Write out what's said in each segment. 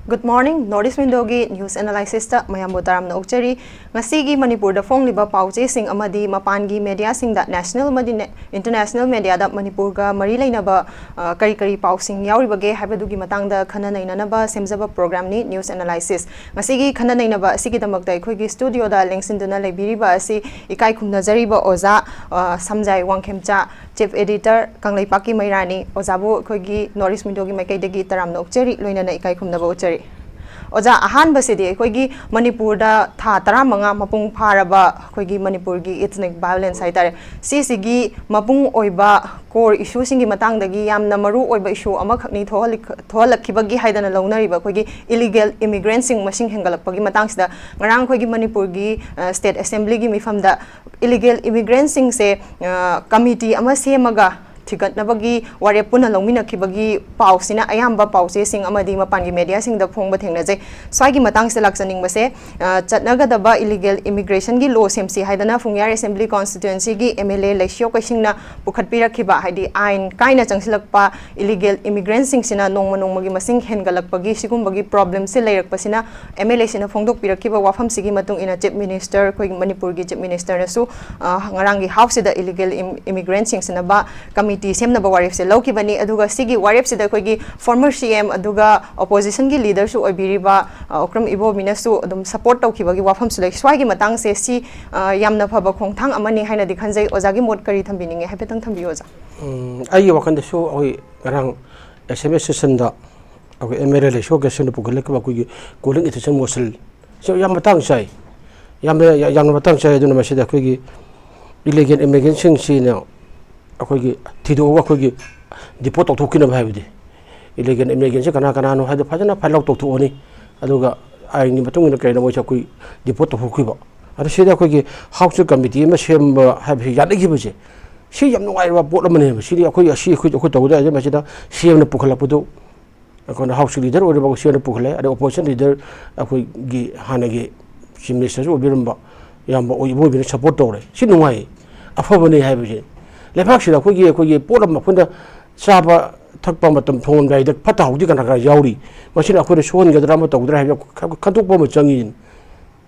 Good morning, Northeast Windogi News Analysis ta mayambo taram na ukchari ngasigi Manipur da fongliba pauche sing amadi mapangi media sing da national madi international media da Manipur ga mari lainaba kari kari pau sing yauribage habadugi matang da khana nainanaba semjaba program ni news analysis ngasigi khana nainaba asigi damak da khoi gi studio da lengsin duna lebiriba asi ikai khumna jariba oza samjai wangkhemcha chief editor kanglai paki mairani ozabu khoi gi Northeast Windogi maikai dagi taram na ukchari loina na ikai khumna ba uchari Oja ahan basidi koigi Manipur da tha taramanga mapung pharaba koigi Manipur gi ethnic violence haitare sisigi mapung oiba core issue singi matang dagi yamna maru oiba issue ama khakni thohalakhibagi haidana launariba koigi illegal immigrants sing masing hengalakpagi matang sida ngarang koigi Manipur gi state assembly gi mifamda illegal immigrants sing se committee ama semaga Tigat nabagi warya puna longmina kibagi pausina ayamba pause sing amadi mapangi media sing da phongba thengnaje swagi matang se laksaning base chatnaga daba illegal immigration gi law semsi haidana fungyar assembly constituency gi MLA leisio kaisingna pukhatpi rakhiba haidi ain kaina changsilakpa illegal immigrants sing sina nongmagi masing hengalakpagi sigumbagi problem se leirakpasina MLA sina phongdok pirakhiba wafam sigi matung ina chief minister koi Manipur gi chief minister na su ngarangi house da illegal immigrants sing sina ba Semna Bawarif se Loki Bani Aduga Sigi Warif Sida Kogi former CM Aduga opposition gi leader su Obiriba Okram Ibo Minasu Dum support Tokibagi Wafam Sulek Swagi Matang se si Yamna Paba Kongtang Amani Haina di Kanzai Ozagi Mod Kari Tambini Hapetang Tambioza. Ayi Wakan the show Oi Rang SMS Senda Okay Emerald show Gasson Pugalek Bakugi Golden Edition Mosul. So Yamatang Sai Yamatang Sai Dunamashida Kogi illegal immigration see now. Akogi tido akogi deport of Tokina Havidi. Illegal immigration Kanakano had the Pajana Palok to Oni, Aduga, I Nimatung in the kind of which I could deport of Hukiba. I said Akogi House Committee, Masham have Yadikibaji. She am no idea what name, she Akoya, she could order the Machida, she and the Pukalapudo. I con the House leader or about Sierra Pukale, the opposition leader, Akogi Hanagi, she ministers will be Rumba, Yamba, or you will be support. She knew why. A Fobony Haviji. Lepakshida Kogi Port Mapunda Saba Takpamatum Tone by the Patau Dikanaga Yauri, Machina could have shown the drama to drive Katupoma Changin,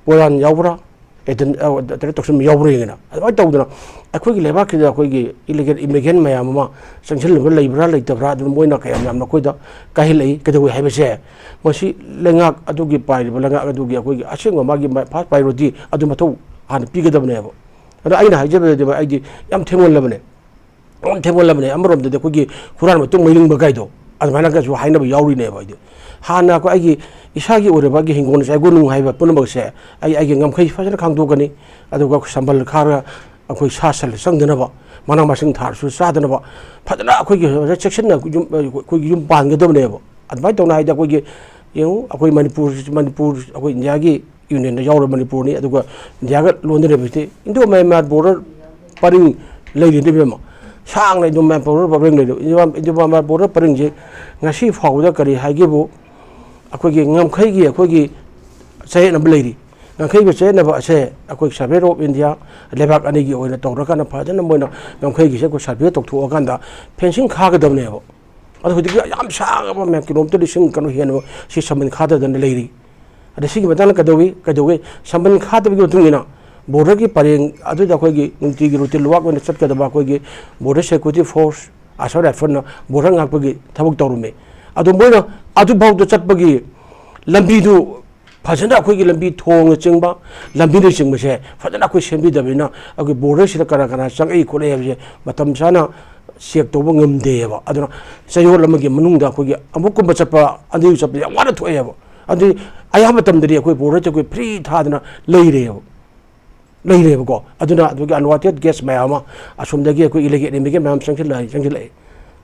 Polan Yaura, at the Reduction Yaurina. I told them a quick Lepakida Kogi illegal immigrant Mayama, Sanchil Liberal, the Brad and Moinaka and Nakoda, Kahili, get away have a share. Mashi Lengak Adugi Pai, Langa Adugi, Ashing Magi passed by Rodi, Adumato, and Pigad of Nevo. And I know I did Yam Timon Lebanon. On table lemon, Amram the Kugi, Kuran to Miling Bagaido, as Managas were Hina Yauri never. Hana Kwagi, Ishagi or the Bagi Hingonis, I wouldn't have a Punamo say. I can come fashion Kangdogani, I do work Sambal Kara, a quick Sassel, Sandanaba, Manamasing Tarsu, Sadanaba, Patana, quick rejection, quick Yumpan, the Dominable. At my don't I that we get, a quick Manipur, a quick Yagi, Union, the Yaura Manipuri, the Jagat London, into my mad border, putting Lady Divima. Sang like no man for bring into my border pringe, Nashi Fowler Kari Hagibo, a quick Namkagi, a quick say a lady. Namkagi say never say a quick Sabero of India, Lebak Anigi or the Torakana Pardon, and when Namkagi said Sabir to Uganda, pension Kagadam Nevo. I'm sang about Makinom to the Shin Kanuhiano, she's something harder than the lady. At the Sing Madana Kadaway, something harder to do now. Border paring other Dakogi, Nutigi Rutilwak when the Saka the Bakogi, Border Security Force, I saw that for Borang Akogi, Tabuk Torume. Adumono, Adubau the Chatbagi, Lambidu, Pazana Kogi Lambi Tong Chingba, Lambidu Chingmashe, Fatanako Shembi Davina, a good border Shakarakana, Sang Equale, Matamsana, Siak Tobungum Deva, I don't know, Sayolamagi Mununda Kogi, Amukumbachapa, and the use of the water to ever. And I have a time the border pre Tadana lady. Later go. I do not unwanted guess Mayama, as from the gear quickly illegal immigrant Mam Sankila,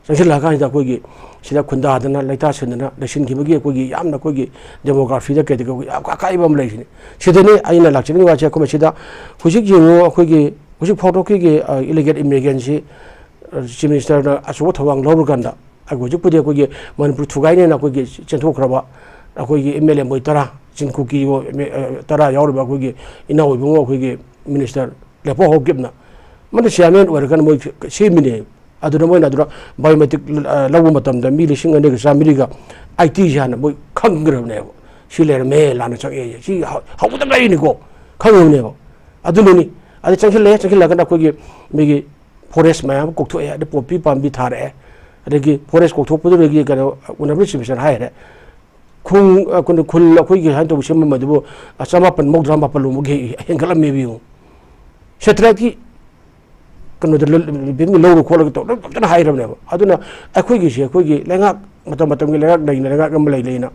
Sankila Kanda Kogi, Sida Kundadana, Latasana, the Shinkibagi, Kogi, Yamna Kogi, demography, the category, Akaibam Lation. Sidney, I know actually watch a commissioner, Hujiki, Kogi, Hujuk Potoki, illegal immigrants, Minister, as what along Loruganda. I go to put a Kogi, one Prutugai and a Kogi, Chentokraba, a Kogi, Emelian Boitara, Chinkuki, Tara Yoruba Kogi, in our Kogi. Minister Lepo Gibna. Manashaman were going to see me. I don't know when I draw biometric Lagumatam, the Milising and Samiriga, IT ꯖꯥꯅ ꯃꯣꯏ ꯈꯪꯒ꯭ꯔꯕꯅꯦꯕ ꯁꯤ ꯂꯩꯔꯝꯃꯦ ꯂꯥꯟꯅ ꯆꯪꯉꯛꯑꯦ ꯁꯤ ꯍꯧꯕꯗ ꯂꯩꯔꯤꯅꯤꯀꯣ ꯈꯪꯉꯕꯅꯦꯕ ꯑꯗꯨꯅꯅꯤ ꯑꯗ ꯆꯪꯁꯤꯜꯂꯒꯅ ꯑꯩꯈꯣꯏꯒꯤ ꯃꯤꯒꯤ ꯐꯣꯔꯦꯁ ꯃꯌꯥꯝ ꯀꯣꯛꯊꯣꯛꯑꯦ ꯑꯗ ꯄꯣꯄꯤ ꯄꯥꯝꯕꯤ ꯊꯥꯔꯛꯑꯦ ꯑꯗꯒꯤ ꯐꯣꯔꯦꯁ ꯀꯣꯛꯊꯣꯛꯄꯗꯨꯗꯒꯤ ꯀꯩꯅꯣ ꯎꯅꯕ ꯁꯤꯃꯤꯁꯟ ꯍꯥꯏꯔꯦ ꯈꯨꯜ ꯑꯩꯈꯣꯏꯒꯤ ꯍꯥꯏꯅ ꯇꯧꯕ ꯁꯦꯝꯕ ꯑꯗꯨꯕꯨ 18 ꯂꯣꯝꯕ ꯍꯦꯟꯒꯠꯂꯝꯃꯦꯕ ꯌꯦꯡꯉꯨ ꯁꯦꯇ꯭ꯔꯦꯠꯀꯤ ꯀꯩꯅꯣꯗ ꯂꯧꯔ ꯈꯣꯠꯂꯒ ꯇꯧꯔ ꯐꯖꯅ ꯍꯥꯏꯔꯕꯅꯦꯕ ꯑꯗꯨꯅ ꯑꯩꯈꯣꯏꯒꯤꯁꯦ ꯑꯩꯈꯣꯏꯒꯤ ꯂꯩꯉꯥꯛ ꯃꯇꯝꯒꯤ ꯂꯩꯉꯥꯛ ꯂꯩꯅ ꯂꯩꯉꯥꯛ ꯑꯃ ꯂꯩꯅ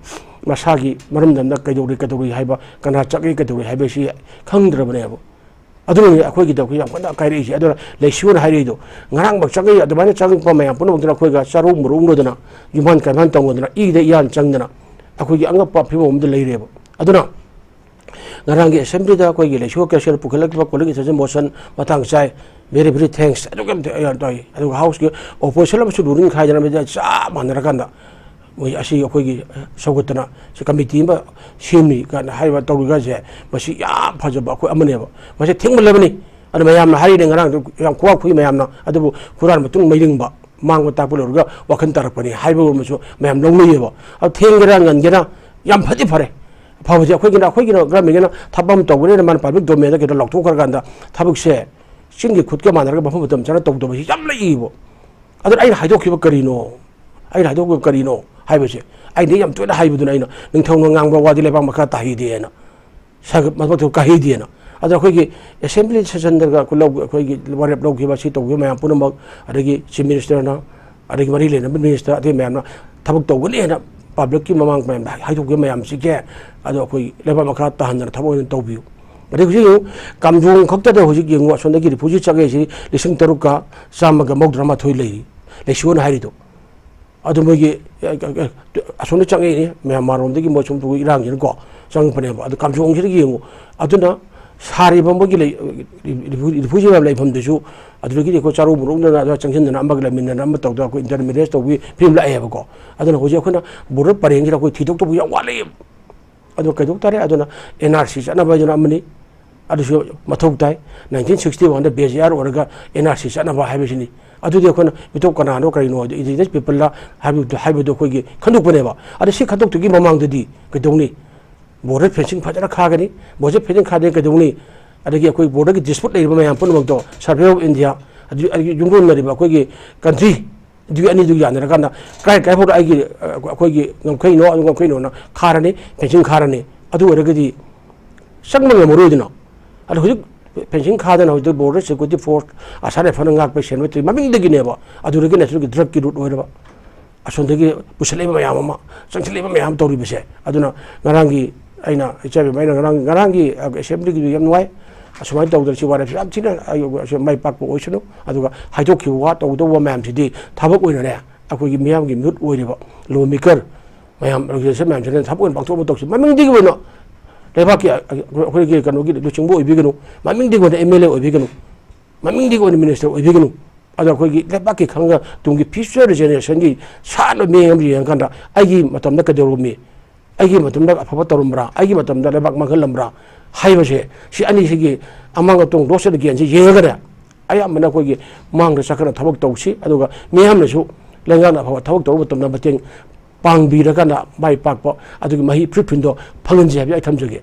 ꯃꯁꯥꯒꯤ ꯃꯔꯝꯗꯝꯗ ꯀꯩꯗꯧꯔꯤ ꯍꯥꯏꯕ ꯀꯅꯥ ꯆꯠꯂꯤ ꯀꯩꯗꯧꯔꯤ ꯍꯥꯏꯕꯁꯤ ꯈꯪꯗ꯭ꯔꯕꯅꯦꯕ ꯑꯗꯨꯅꯅꯤ ꯑꯩꯈꯣꯏꯒꯤꯗ ꯑꯩꯈꯣꯏ ꯌꯥꯝ ꯀꯟꯅ ꯀꯥꯏꯔꯛꯏꯁꯦ ꯑꯗꯨꯅ ꯂꯩꯁꯨꯅ ꯍꯥꯏꯔꯛꯏꯗꯣ ꯉꯔꯥꯡꯃꯛ ꯆꯪꯉꯛꯏ ꯑꯗꯨꯃꯥꯏꯅ ꯆꯪꯉꯛꯄ ꯃꯌꯥꯝ ꯄꯨꯝꯅꯃꯛꯇꯨꯅ ꯑꯩꯈꯣꯏꯒ ꯆꯥꯔꯧ ꯃꯔꯧꯅꯗꯅ ꯌꯨꯝꯍꯥꯟ ꯀꯩꯃꯥꯟ ꯇꯧꯅꯗꯅ ꯏꯗ ꯏꯌꯥꯟ ꯆꯪꯗꯅ ꯑꯩꯈꯣꯏꯒꯤ ꯑꯉꯛꯄ ꯐꯤꯕꯝ ꯑꯃꯗ ꯂꯩꯔꯦꯕ ꯑꯗꯨꯅ ꯉꯔꯥꯡꯒꯤ ꯑꯦꯁꯦꯝꯕ꯭ꯂꯤꯗ ꯑꯩꯈꯣꯏꯒꯤ ꯂꯩꯁꯨ ꯀꯦꯁꯔ ꯄꯨꯈꯠꯂꯛꯈꯤꯕ ꯀꯣꯂꯤꯡ ꯏꯟꯁꯇ꯭ꯔꯛꯁꯟ ꯃꯣꯁꯟ ꯃꯇꯥꯡ ꯆꯥꯏ ꯚꯦꯔꯤ ꯚꯦꯔꯤ ꯊꯦꯡꯛꯁ ꯑꯗꯨꯛ ꯌꯥꯝ ꯇꯧꯏ ꯑꯗꯨꯒ ꯍꯥꯎꯁꯀꯤ ꯑꯣꯄꯣꯖꯤꯁꯟ ꯑꯃꯁꯨ ꯔꯨꯂꯤꯡ ꯈꯥꯏꯗꯅ ꯆꯞ ꯃꯥꯟꯅꯔꯀꯥꯟꯗ ꯃꯣꯏ ꯑꯁꯤ ꯑꯩꯈꯣꯏꯒꯤ ꯁꯧꯒꯠꯇꯅ ꯁꯤ ꯀꯃꯤꯇꯤ ꯑꯃ ꯁꯦꯝꯃꯤ ꯀꯥꯏꯅ ꯍꯥꯏꯕ ꯇꯧꯔꯤꯒꯁꯦ ꯃꯁꯤ ꯌꯥꯝ ꯐꯖꯕ ꯑꯩꯈꯣꯏ ꯑꯃꯅꯦꯕ ꯃꯁꯤ ꯊꯦꯡꯃꯜꯂꯕꯅꯤ ꯑꯗꯨ ꯃꯌꯥꯝꯅ ꯍꯥꯏꯔꯤꯅꯦ ꯉꯔꯥꯡꯗ ꯌꯥꯝ ꯈꯨꯋꯥ ꯈꯨꯏ ꯃꯌꯥꯝꯅ ꯑꯗꯨꯕꯨ ꯈꯨꯔꯥꯟ ꯃꯇꯨꯡ ꯃꯩꯔꯤꯡꯕ ꯃꯥꯡꯕ ꯇꯥꯛꯄ ꯂꯣꯏꯔꯒ ꯋꯥꯈꯜ ꯇꯥꯔꯛꯄꯅꯤ ꯍꯥꯏꯕ ꯑꯃꯁꯨ ꯃꯌꯥꯝ ꯂꯧꯅꯩꯌꯦꯕ ꯑꯗꯨ ꯊꯦꯡꯒꯦꯔꯥ ꯉꯟꯒꯦꯔꯥ ꯌꯥꯝ ꯐꯗꯤ ꯐꯔꯦ ꯐꯕꯁꯦ ꯑꯩꯈꯣꯏꯒꯤꯅ ꯒꯔꯃꯦꯟꯒꯤꯅ ꯊꯕꯛ ꯑꯃ ꯇꯧꯕꯅꯤꯅ ꯃꯥꯅ ꯄꯥꯕ꯭ꯂꯤꯛ ꯗꯣꯃꯦꯟꯗ ꯀꯩꯅꯣ ꯂꯥꯎꯊꯣꯛꯈ꯭ꯔꯀꯥꯟꯗ ꯊꯕꯛꯁꯦ ꯆꯤꯡꯒꯤ ꯈꯨꯠꯀ ꯃꯥꯟꯅꯔꯒ ꯃꯐꯝ ꯃꯇꯝ ꯆꯥꯅ ꯇꯧꯗꯕꯁꯤ ꯌꯥꯝ ꯂꯩꯕ ꯑꯗꯨꯅ ꯑꯩꯅ ꯍꯥꯏꯗꯣꯛꯈꯤꯕ ꯀꯔꯤꯅꯣ ꯍꯥꯏꯕꯁꯦ ꯑꯩꯅ ꯌꯥꯝ ꯇꯣꯏꯅ ꯍꯥꯏꯕꯗꯨꯅ ꯑꯩꯅ ꯅꯤꯡꯊꯧꯅ ꯉꯥꯡꯕ ꯋꯥꯗꯤ ꯂꯩꯕꯥꯛ ꯃꯈꯥ ꯇꯥꯍꯩꯗꯦꯅ ꯃꯊꯛꯇ ꯀꯥꯍꯩꯗꯦꯅ ꯑꯗ ꯑꯩꯈꯣꯏꯒꯤ ꯑꯦꯁꯦꯝꯕ꯭ꯂꯤ ꯁꯦꯁꯟꯗꯒ ꯑꯩꯈꯣꯏꯒꯤ ꯋꯥꯔꯦꯞ ꯂꯧꯈꯤꯕ ꯁꯤ ꯇꯧꯈꯤꯕ ꯃꯌꯥꯝ ꯄꯨꯝꯅꯃꯛ ꯑꯗꯒꯤ ꯆꯤꯐ ꯃꯤꯅꯤꯁꯇꯔꯅ ꯑꯗꯒꯤ ꯃꯔꯤ ꯂꯩꯅꯕ ꯃꯤꯅꯤꯁꯇꯔ ꯑꯇꯩ ꯃꯌꯥꯝꯅ ꯊꯕꯛ ꯇꯧꯒꯅꯤ ꯍꯥꯏꯅ ꯄꯥꯕ꯭ꯂꯤꯛꯀꯤ ꯃꯃꯥꯡ ꯃꯌꯥꯝꯗ ꯍꯥꯏꯗꯣꯛꯈꯤꯕ ꯃꯌꯥꯝꯁꯤꯒꯦ ꯑꯗꯣ ꯑꯩꯈꯣꯏ ꯂꯩꯕꯥꯛ ꯃꯈꯥ ꯇꯥꯍꯟꯗꯅ ꯊꯕꯛ ꯑꯣꯏꯅ ꯇꯧꯕꯤꯌꯨ ꯑꯗꯩ ꯍꯧꯖꯤꯛ ꯌꯦꯡꯉꯨ ꯀꯥꯝꯖꯣꯡ ꯈꯛꯇꯗ ꯍꯧꯖꯤꯛꯌꯦꯡꯉꯨ ꯑꯁꯣꯝꯗꯒꯤ ꯔꯤꯐ꯭ꯌꯨꯖꯤ ꯆꯪꯉꯛꯏꯁꯤ 3,132 ꯂꯩꯔꯤ ꯂꯩꯁꯨꯅ ꯍꯥꯏꯔꯤꯗꯣ ꯑꯗꯨ ꯃꯣꯏꯒꯤ ꯑꯁꯣꯝꯗ ꯆꯪꯉꯛꯏꯅꯤ ꯃꯌꯥꯝꯃꯥꯔꯣꯝꯗꯒꯤ ꯃꯣꯏ ꯁꯨꯝ ꯏꯔꯥꯡꯁꯤꯅꯀꯣ ꯆꯪꯉꯛꯄꯅꯦꯕ ꯑꯗꯨ ꯀꯥꯝꯖꯣꯡꯁꯤꯗ ꯌꯦꯡꯉꯨ ꯑꯗꯨꯅ ꯁꯥꯔꯤꯕ ꯃꯣꯏꯒꯤ ꯔꯤꯐ꯭ꯌꯨꯖꯤ ꯃꯌꯥꯝ ꯂꯩꯐꯝꯗꯨꯁꯨ ꯑꯗꯨꯗꯒꯤꯗꯤ ꯑꯩꯈꯣꯏ ꯆꯥꯔꯧ ꯃꯔꯧꯅꯗꯅ ꯑꯗꯨ ꯆꯪꯁꯤꯟꯗꯅ ꯑꯃꯒ ꯂꯩꯃꯤꯟꯅꯅ ꯑꯃ ꯇꯧꯗꯅ ꯑꯩꯈꯣꯏ ꯏꯟꯇꯔꯃꯤꯗꯤꯌꯦꯠ ꯇꯧꯕꯤ ꯐꯤꯕꯝ ꯂꯥꯛꯑꯦꯕꯀꯣ ꯑꯗꯨꯅ ꯍꯧꯖꯤꯛ ꯑꯩꯈꯣꯏꯅ ꯕꯣꯔꯗꯔ ꯄꯔꯦꯡꯁꯤꯗ ꯑꯩꯈꯣꯏ ꯊꯤꯗꯣꯛꯇꯧꯕ ꯌꯥꯝ ꯋꯥꯠꯂꯛꯑꯦꯕ ꯑꯗꯨ ꯀꯩꯗꯧ ꯇꯥꯔꯦ ꯑꯗꯨꯅ NRC ꯆꯠꯅꯕ ꯍꯥꯏꯗꯨꯅ ꯑꯃꯅꯤ ꯑꯗꯨꯁꯨ ꯃꯊꯧ ꯇꯥꯏ 1961ꯗ ꯕꯦꯖꯤꯌꯥꯔ ꯑꯣꯏꯔꯒ NRC ꯆꯠꯅꯕ ꯍꯥꯏꯕꯁꯤꯅꯤ ꯑꯗꯨꯗꯤ ꯑꯩꯈꯣꯏꯅ ꯃꯤꯇꯣꯞ ꯀꯅꯥꯅꯣ ꯀꯔꯤꯅꯣ ꯏꯟꯗꯤꯖꯤꯅꯁ ꯄꯤꯄꯜꯂ ꯍꯥꯏꯕꯗꯣ ꯑꯩꯈꯣꯏꯒꯤ ꯈꯟꯗꯣꯛꯄꯅꯦꯕ ꯑꯗꯣ ꯁꯤ ꯈꯟꯗꯣꯛꯇꯨꯒꯤ ꯃꯃꯥꯡꯗꯗꯤ ꯀꯩꯗꯧꯅꯤ ꯕꯣꯔꯗꯔ ꯐꯦꯟꯁꯤꯡ ꯐꯖꯅ ꯈꯥꯒꯅꯤ ꯕꯣꯔꯗꯔ ꯐꯦꯟꯁꯤꯡ ꯈꯥꯗꯦ ꯀꯩꯗꯧꯅꯤ ꯑꯗꯒꯤ ꯑꯩꯈꯣꯏ ꯕꯣꯔꯗꯔꯒꯤ ꯗꯤꯁꯄꯨꯠ ꯂꯩꯔꯤꯕ ꯃꯌꯥꯝ ꯄꯨꯝꯅꯃꯛꯇꯣ ꯁꯔꯚꯦ ꯑꯣꯐ ꯏꯟꯗꯤꯌꯥ ꯌꯨꯝꯂꯣꯟꯅꯔꯤꯕ ꯑꯩꯈꯣꯏꯒꯤ ꯀꯟꯇ꯭ꯔꯤ ꯑꯗꯨꯒꯤ ꯑꯅꯤꯗꯨ ꯌꯥꯅꯔꯀꯥꯟꯗ ꯀꯥꯏꯐꯥꯎꯗ ꯑꯩꯈꯣꯏꯒꯤ ꯉꯝꯈꯩꯅꯣ ꯑꯗꯨ ꯉꯝꯈꯩꯅꯣꯅ ꯈꯥꯔꯅꯤ ꯐꯦꯟꯁꯤꯡ ꯈꯥꯔꯅꯤ ꯑꯗꯨ ꯑꯣꯏꯔꯒꯗꯤ ꯆꯪꯕ ꯉꯝꯃꯔꯣꯏꯗꯅ ꯑꯗꯣ ꯍꯧꯖꯤꯛ ꯐꯦꯟꯁꯤꯡ ꯈꯥꯗꯅ ꯍꯧꯖꯤꯛ ꯕꯣꯔꯗꯔ ꯁꯦꯀ꯭ꯌꯨꯔꯤꯇꯤ ꯐꯣꯔꯁ ꯑꯁꯥ ꯔꯥꯏꯐꯜꯅ ꯉꯥꯛꯄ ꯁꯦꯟꯕ ꯃꯃꯤꯡꯗꯒꯤꯅꯦꯕ ꯑꯗꯨꯗꯒꯤ ꯅꯦꯆꯔꯦꯜꯒꯤ ꯗ꯭ꯔꯒꯀꯤ ꯔꯨꯠ ꯑꯣꯏꯔꯕ ꯑꯁꯣꯝꯗꯒꯤ ꯄꯨꯁꯜꯂꯛꯏꯕ ꯃꯌꯥꯝ ꯑꯃ ꯆꯪꯁꯤꯜꯂꯛꯏꯕ ꯃꯌꯥꯝ ꯇꯧꯔꯤꯕꯁꯦ ꯑꯗꯨꯅ ꯉꯔꯥꯡꯒꯤ ꯑꯩꯅ ꯏꯆꯥꯕꯤꯕ ꯑꯩꯅ ꯉꯔꯥꯡꯒꯤ ꯑꯦꯁꯦꯝꯕ꯭ꯂꯤꯒꯤꯗꯨ ꯌꯥꯝ ꯅꯨꯡꯉꯥꯏ ꯑꯁꯨꯃꯥꯏꯅ ꯇꯧꯗꯅ ꯁꯤ ꯋꯥꯔꯦꯞꯁꯤ ꯌꯥꯝ ꯊꯤꯅ ꯃꯥꯏ ꯄꯥꯛꯄ ꯑꯣꯏꯁꯅꯨ ꯑꯗꯨꯒ ꯍꯥꯏꯗꯣꯛꯈꯤꯕ ꯋꯥ ꯇꯧꯗꯧꯕ ꯃꯌꯥꯝꯁꯤꯗꯤ ꯊꯕꯛ ꯑꯣꯏꯅꯅꯦ ꯑꯩꯈꯣꯏꯒꯤ ꯃꯤꯌꯥꯝꯒꯤ ꯃꯤꯍꯨꯠ ꯑꯣꯏꯔꯤꯕ ꯂꯣ ꯃꯦꯀꯔ ꯃꯌꯥꯝ ꯑꯣꯔꯒꯅꯥꯏꯖꯦꯁꯟ ꯃꯌꯥꯝꯁꯤꯅ ꯊꯕꯛ ꯑꯣꯏꯅ ꯄꯥꯡꯊꯣꯛꯑꯕ ꯇꯧꯁꯤ ꯃꯃꯤꯡꯗꯒꯤ ꯑꯣꯏꯅ ꯂꯩꯕꯥꯛꯀꯤ ꯑꯩꯈꯣꯏꯒꯤ ꯀꯩꯅꯣꯒꯤ ꯂꯨꯆꯤꯡꯕ ꯑꯣꯏꯕꯤꯒꯅꯨ ꯃꯃꯤꯡꯗꯒꯤ ꯑꯣꯏꯅ MLA ꯑꯣꯏꯕꯤꯒꯅꯨ ꯃꯃꯤꯡꯗꯒꯤ ꯑꯣꯏꯅ ꯃꯤꯅꯤꯁꯇꯔ ꯑꯣꯏꯕꯤꯒꯅꯨ ꯑꯗꯣ ꯑꯩꯈꯣꯏꯒꯤ ꯂꯩꯕꯥꯛꯀꯤ ꯈꯪꯉꯒ ꯇꯨꯡꯒꯤ ꯐ꯭ꯌꯨꯆꯔ ꯖꯦꯅꯦꯔꯦꯁꯟꯒꯤ ꯁꯥꯠꯅ ꯃꯤꯠꯌꯦꯡ ꯑꯃ ꯌꯦꯡꯉꯀꯥꯟꯗ ꯑꯩꯒꯤ ꯃꯇꯝꯗ ꯀꯩꯗꯧꯔꯝꯃꯤ ꯑꯩꯒꯤ ꯃꯇꯝꯗ ꯑꯐꯕ ꯇꯧꯔꯝꯕ꯭ꯔꯥ ꯑꯩꯒꯤ ꯃꯇꯝꯗ ꯂꯩꯕꯥꯛ ꯃꯥꯡꯍꯜꯂꯝꯕ꯭ꯔꯥ ꯍꯥꯏꯕꯁꯦ ꯁꯤ ꯑꯅꯤꯁꯤꯒꯤ ꯑꯃꯥꯡ ꯑꯇꯣꯡ ꯂꯣꯁ ꯑꯦꯟ ꯒꯦꯟꯁꯤ ꯌꯦꯡꯉꯒꯅꯦ ꯑꯌꯥꯝꯕꯅ ꯑꯩꯈꯣꯏꯒꯤ ꯃꯥꯡꯗ ꯆꯠꯈꯠꯅ ꯊꯕꯛ ꯇꯧꯁꯤ ꯑꯗꯨꯒ ꯃꯤꯌꯥꯝꯅꯁꯨ ꯂꯩꯉꯥꯛꯅ ꯑꯐꯕ ꯊꯕꯛ ꯇꯧꯕ ꯃꯇꯝꯗ ꯃꯇꯦꯡ ꯄꯥꯡꯕꯤꯔꯀꯥꯟꯗ ꯃꯥꯏ ꯄꯥꯛꯄ ꯑꯗꯨꯒꯤ ꯃꯍꯩ ꯐ꯭ꯔꯤꯗꯣ ꯐꯪꯍꯟꯁꯤ ꯍꯥꯏꯕ ꯑꯩ ꯊꯝꯖꯒꯦ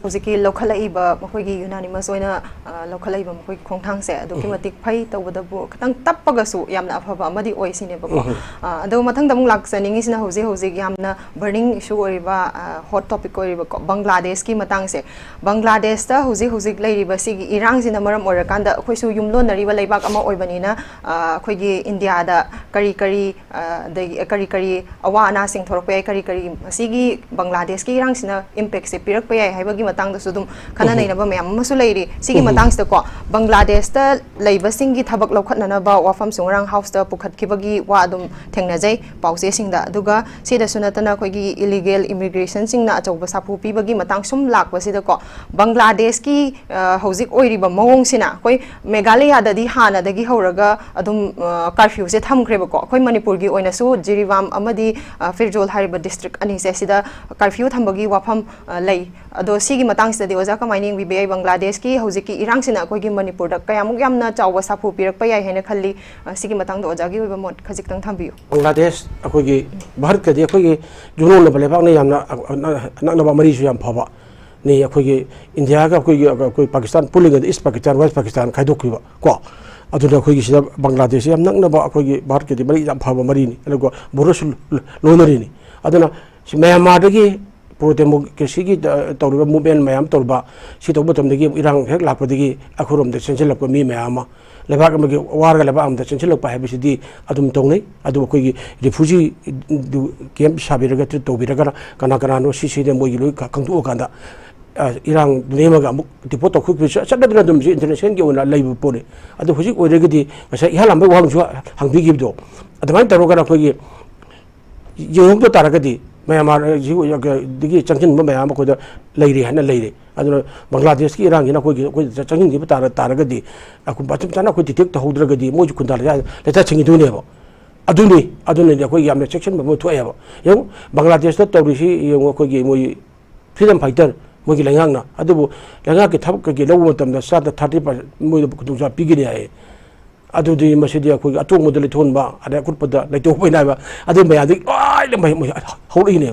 ꯍꯧꯖꯤꯛꯀꯤ ꯂꯧꯈꯠꯂꯛꯏꯕ ꯃꯈꯣꯏꯒꯤ ꯌꯨꯅꯥꯅꯤꯃꯁ ꯑꯣꯏꯅ ꯂꯧꯈꯠꯂꯛꯏꯕ ꯃꯈꯣꯏꯒꯤ ꯈꯣꯡꯊꯥꯡꯁꯦ ꯑꯗꯨꯛꯀꯤ ꯃꯇꯤꯛ ꯐꯩ ꯇꯧꯕꯗꯕꯨ ꯈꯤꯇꯪ ꯇꯞꯄꯒꯁꯨ ꯌꯥꯝꯅ ꯑꯐꯕ ꯑꯃꯗꯤ ꯑꯣꯏ ꯁꯤꯅꯦꯕꯀꯣ ꯑꯗꯣ ꯃꯊꯪꯗ ꯑꯃꯨꯛ ꯂꯥꯛꯆꯅꯤꯡꯉꯤꯁꯤꯅ ꯍꯧꯖꯤꯛ ꯌꯥꯝꯅ ꯕꯔꯅꯤꯡ ꯏꯁꯨ ꯑꯣꯏꯔꯤꯕ ꯍꯣꯠ ꯇꯣꯄꯤꯛ ꯑꯣꯏꯔꯤꯕꯀꯣ ꯕꯪꯒ꯭ꯂꯥꯗꯦꯁꯀꯤ ꯃꯇꯥꯡꯁꯦ ꯕꯪꯒ꯭ꯂꯥꯗꯦꯁꯇ ꯍꯧꯖꯤꯛ ꯂꯩꯔꯤꯕ ꯁꯤꯒꯤ ꯏꯔꯥꯡꯁꯤꯅ ꯃꯔꯝ ꯑꯣꯏꯔꯀꯥꯟꯗ ꯑꯩꯈꯣꯏꯁꯨ ꯌꯨꯝꯂꯣꯟꯅꯔꯤꯕ ꯂꯩꯕꯥꯛ ꯑꯃ ꯑꯣꯏꯕꯅꯤ나 ꯑꯩꯈꯣꯏꯒꯤ ꯏꯟꯗꯤꯌꯥꯗ ꯀꯔꯤ ꯑꯋꯥ ꯑꯅꯥꯁꯤꯡ ꯊꯣꯔꯛꯄ ꯌꯥꯏ ꯀꯔꯤ ꯃꯁꯤꯒꯤ ꯕꯪꯒ꯭ꯂꯥꯗꯦꯁꯀꯤ ꯏꯔꯥꯡꯁꯤꯅ ꯏꯝꯄꯦꯛꯁꯦ ꯄꯤꯔꯛꯄ ꯌꯥꯏ ꯍꯥꯏꯕꯒꯤ ꯃꯇꯥꯡꯗꯁꯨ ꯑꯗꯨꯝ ꯈꯟꯅ ꯅꯩꯅꯕ ꯃꯌꯥꯝ ꯑꯃꯁꯨ ꯂꯩꯔꯤ ꯁꯤꯒꯤ ꯃꯇꯥꯡꯁꯤꯗꯀꯣ ꯕꯪꯒ꯭ꯂꯥꯗꯦꯁꯇ ꯂꯩꯕꯁꯤꯡꯒꯤ ꯊꯕꯛ ꯂꯧꯈꯠꯅꯅꯕ ꯋꯥꯐꯝꯁꯨ ꯉꯔꯥꯡ ꯍꯥꯎꯁꯇ ꯄꯨꯈꯠꯈꯤꯕꯒꯤ ꯋꯥ ꯑꯗꯨꯝ ꯊꯦꯡꯅꯖꯩ ꯄꯥꯎꯆꯦꯁꯤꯡꯗ ꯑꯗꯨꯒ ꯁꯤꯗꯁꯨ ꯅꯠꯇꯅ ꯑꯩꯈꯣꯏꯒꯤ ꯏꯂꯤꯒꯦꯜ ꯏꯃꯤꯒ꯭ꯔꯦꯁꯟꯁꯤꯡꯅ ꯑꯆꯧꯕ ꯁꯥꯐꯨ ꯄꯤꯕꯒꯤ ꯃꯇꯥꯡ ꯁꯨꯝ ꯂꯥꯛꯄꯁꯤꯗꯀꯣ ꯕꯪꯒ꯭ꯂꯥꯗꯦꯁꯀꯤ ꯍꯧꯖꯤꯛ ꯑꯣꯏꯔꯤꯕ ꯃꯑꯣꯡꯁꯤꯅ ꯑꯩꯈꯣꯏ ꯃꯦꯘꯥꯂꯌꯥꯗꯗꯤ ꯍꯥꯟꯅꯗꯒꯤ ꯍꯧꯔꯒ ꯑꯗꯨꯝ ꯀꯔꯐ꯭ꯌꯨꯁꯦ ꯊꯝꯈ꯭ꯔꯦꯕꯀꯣ ꯑꯩꯈꯣꯏ ꯃꯅꯤꯄꯨꯔꯒꯤ ꯑꯣꯏꯅꯁꯨ ꯖꯤꯔꯤꯕꯥꯝ ꯑꯃꯗꯤ ꯐꯤꯔꯖꯣꯜ ꯍꯥꯏꯔꯤꯕ ꯗꯤꯁꯇ꯭ꯔꯤꯛ ꯑꯅꯤꯁꯦ ꯁꯤꯗ ꯀꯔꯐ꯭ꯌꯨ ꯊꯝꯕꯒꯤ ꯋꯥꯐꯝ ꯂꯩ अदो सिगी मतंग से ओजा कमाइनिंग बीबीआई बांग्लादेश की हौजिक की इरांग सिना कोई की मणिपुर कयामुक यामना चाव साफु पिरक याय हेन खल्ली सिगी मतंग ओजा की मोट खजिकतंग थंबियो बांग्लादेश अखोगी भारत के अखोगी जुनों ने बलेबाग ने यामना नकनबा मरी सु याम फबा ने अखोगी इंडिया का कोई पाकिस्तान पुलिंग ईस्ट पाकिस्तान वेस्ट पाकिस्तान खाइदोखिबा को अदुना अखोगी सिदा बांग्लादेश याम नकनबा अखोगी भारत के मरी याम फबा मरी नि अदुगो बोरस लोनरी नि अदुना म्यांमार दगी प्रो डेमोक्रेसी की तौरब मूवमेंट मैम तौरब सी तौब मतमदगी इरांग हेक लापदगी अखुरम दे चेंचलप मी मैम लेबाक अमगे वारगा लेबाक अमदा चेंचलप हाइबसिदी अदुम तौनै अदु अखोगी रिफ्यूजी कैंप साबिरगा ट्रीट तौबिरगा कना कनानो सीसीदे मोगी लोई खंगदो कांदा इरांग नेमगा अमुक डिपोट तौखुक चटदना दुम जी इंटरनेशनल की ओना लाइब पोने अदु हुजिक ओइरगदी मसा इहालाम वांगजु हंगबिगिबदो अदमान तरोगा अखोगी योंग तो तारगदी म्यांमार जी चंगन मैम अखोद लेरे है लेरे बांग्लादेश की इरांग चंगन की तारगदी मचम चाना अखोई डिटेक्ट तहौद्रगदी मोज खुंदा लेता चंगीदुनेब अदुनी अखोई यामना सेक्शन बम थोएब यंग बांग्लादेश तौरीसी यंग अखोई मोई फ्रीडम फाइटर मोगी लेंगांगना अदुबु लेंगा के थबक के लव मतम सा 30% मोई खुदुजा पिगिने है अदुदी मसिदी अखोई अतोंग मोदले थोनबा अदे कुटपदा लेतोपैनाबा अदु मयादि आइ मै हौरिने